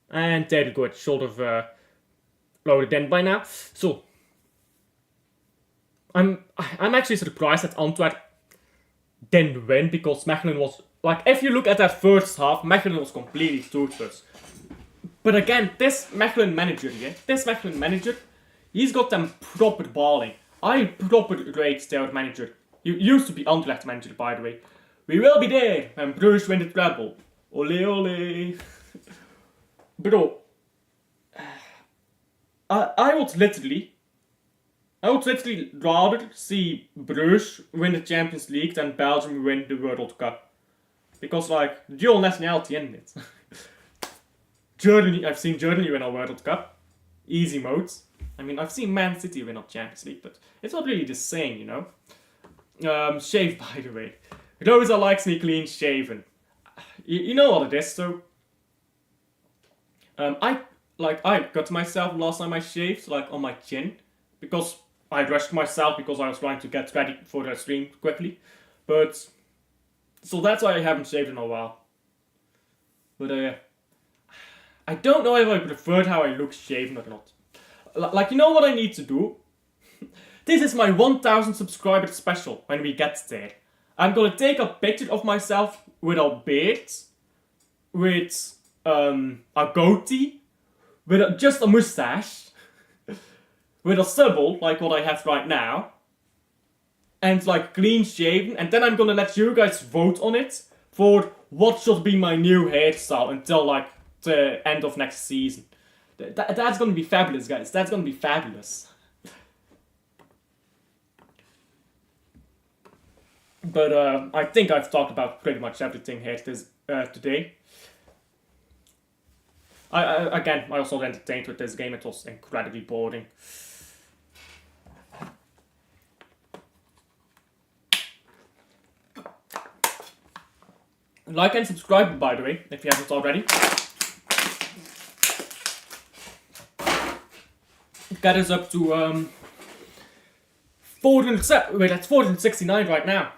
And there we go. It should have loaded in by now. So I'm actually surprised that Antwerp didn't win, because Mechelen was like, if you look at that first half, Mechelen was completely toothless. But again, this Mechelen manager, he's got them proper balling. I proper rate their manager. He used to be Anderlecht manager, by the way. We will be there when Bruges win the treble. Ole ole. Bro, I would literally rather see Bruges win the Champions League than Belgium win the World Cup. Because, like, dual nationality in it. Germany, I've seen Germany win a World Cup. Easy modes. I mean, I've seen Man City win a Champions League, but it's not really the same, you know? Shave, by the way. Rosa likes me clean shaven. You know what it is, so... I cut myself last time I shaved, like, on my chin. Because I rushed myself because I was trying to get ready for the stream quickly. But... So that's why I haven't shaved in a while. But, I don't know if I preferred how I look shaven or not. Like, you know what I need to do? This is my 1000 subscriber special when we get there. I'm gonna take a picture of myself with a beard, with a goatee, with just a mustache, with a stubble like what I have right now, and like clean shaven, and then I'm gonna let you guys vote on it for what should be my new hairstyle until like the end of next season. That's gonna be fabulous, guys. That's gonna be fabulous. But I think I've talked about pretty much everything here today. I also entertained with this game. It was incredibly boring. Like and subscribe, by the way, if you haven't already. Get us up to 469 right now.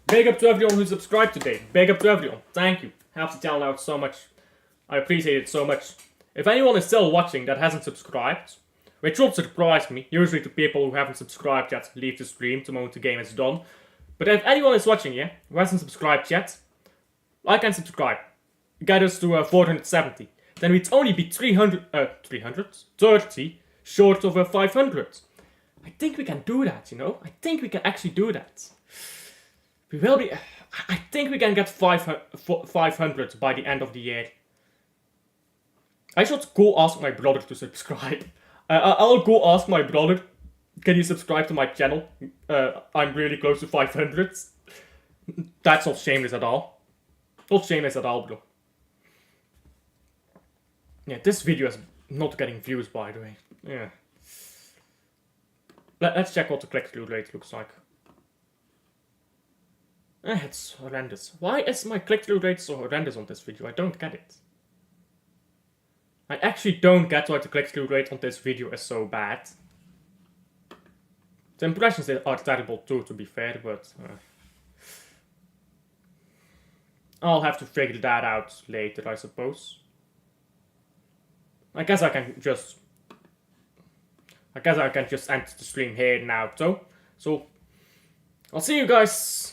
Big up to everyone who subscribed today. Big up to everyone. Thank you. Helps the channel out so much. I appreciate it so much. If anyone is still watching that hasn't subscribed, which would surprise me, usually the people who haven't subscribed yet leave the stream the moment the game is done. But if anyone is watching here who hasn't subscribed yet, like and subscribe. Get us to 470. Then we'd only be 30 short of 500. I think we can do that, you know? I think we can actually do that. We will be... I think we can get 500 by the end of the year. I should go ask my brother to subscribe. I'll go ask my brother, can you subscribe to my channel? I'm really close to 500. That's not shameless at all. Not shameless at all, bro. Yeah, this video is not getting views, by the way. Yeah. Let's check what the click-through rate looks like. It's horrendous. Why is my click-through rate so horrendous on this video? I don't get it. I actually don't get why the click-through rate on this video is so bad. The impressions are terrible too, to be fair, but... I'll have to figure that out later, I suppose. I guess I can just end the stream here now, so I'll see you guys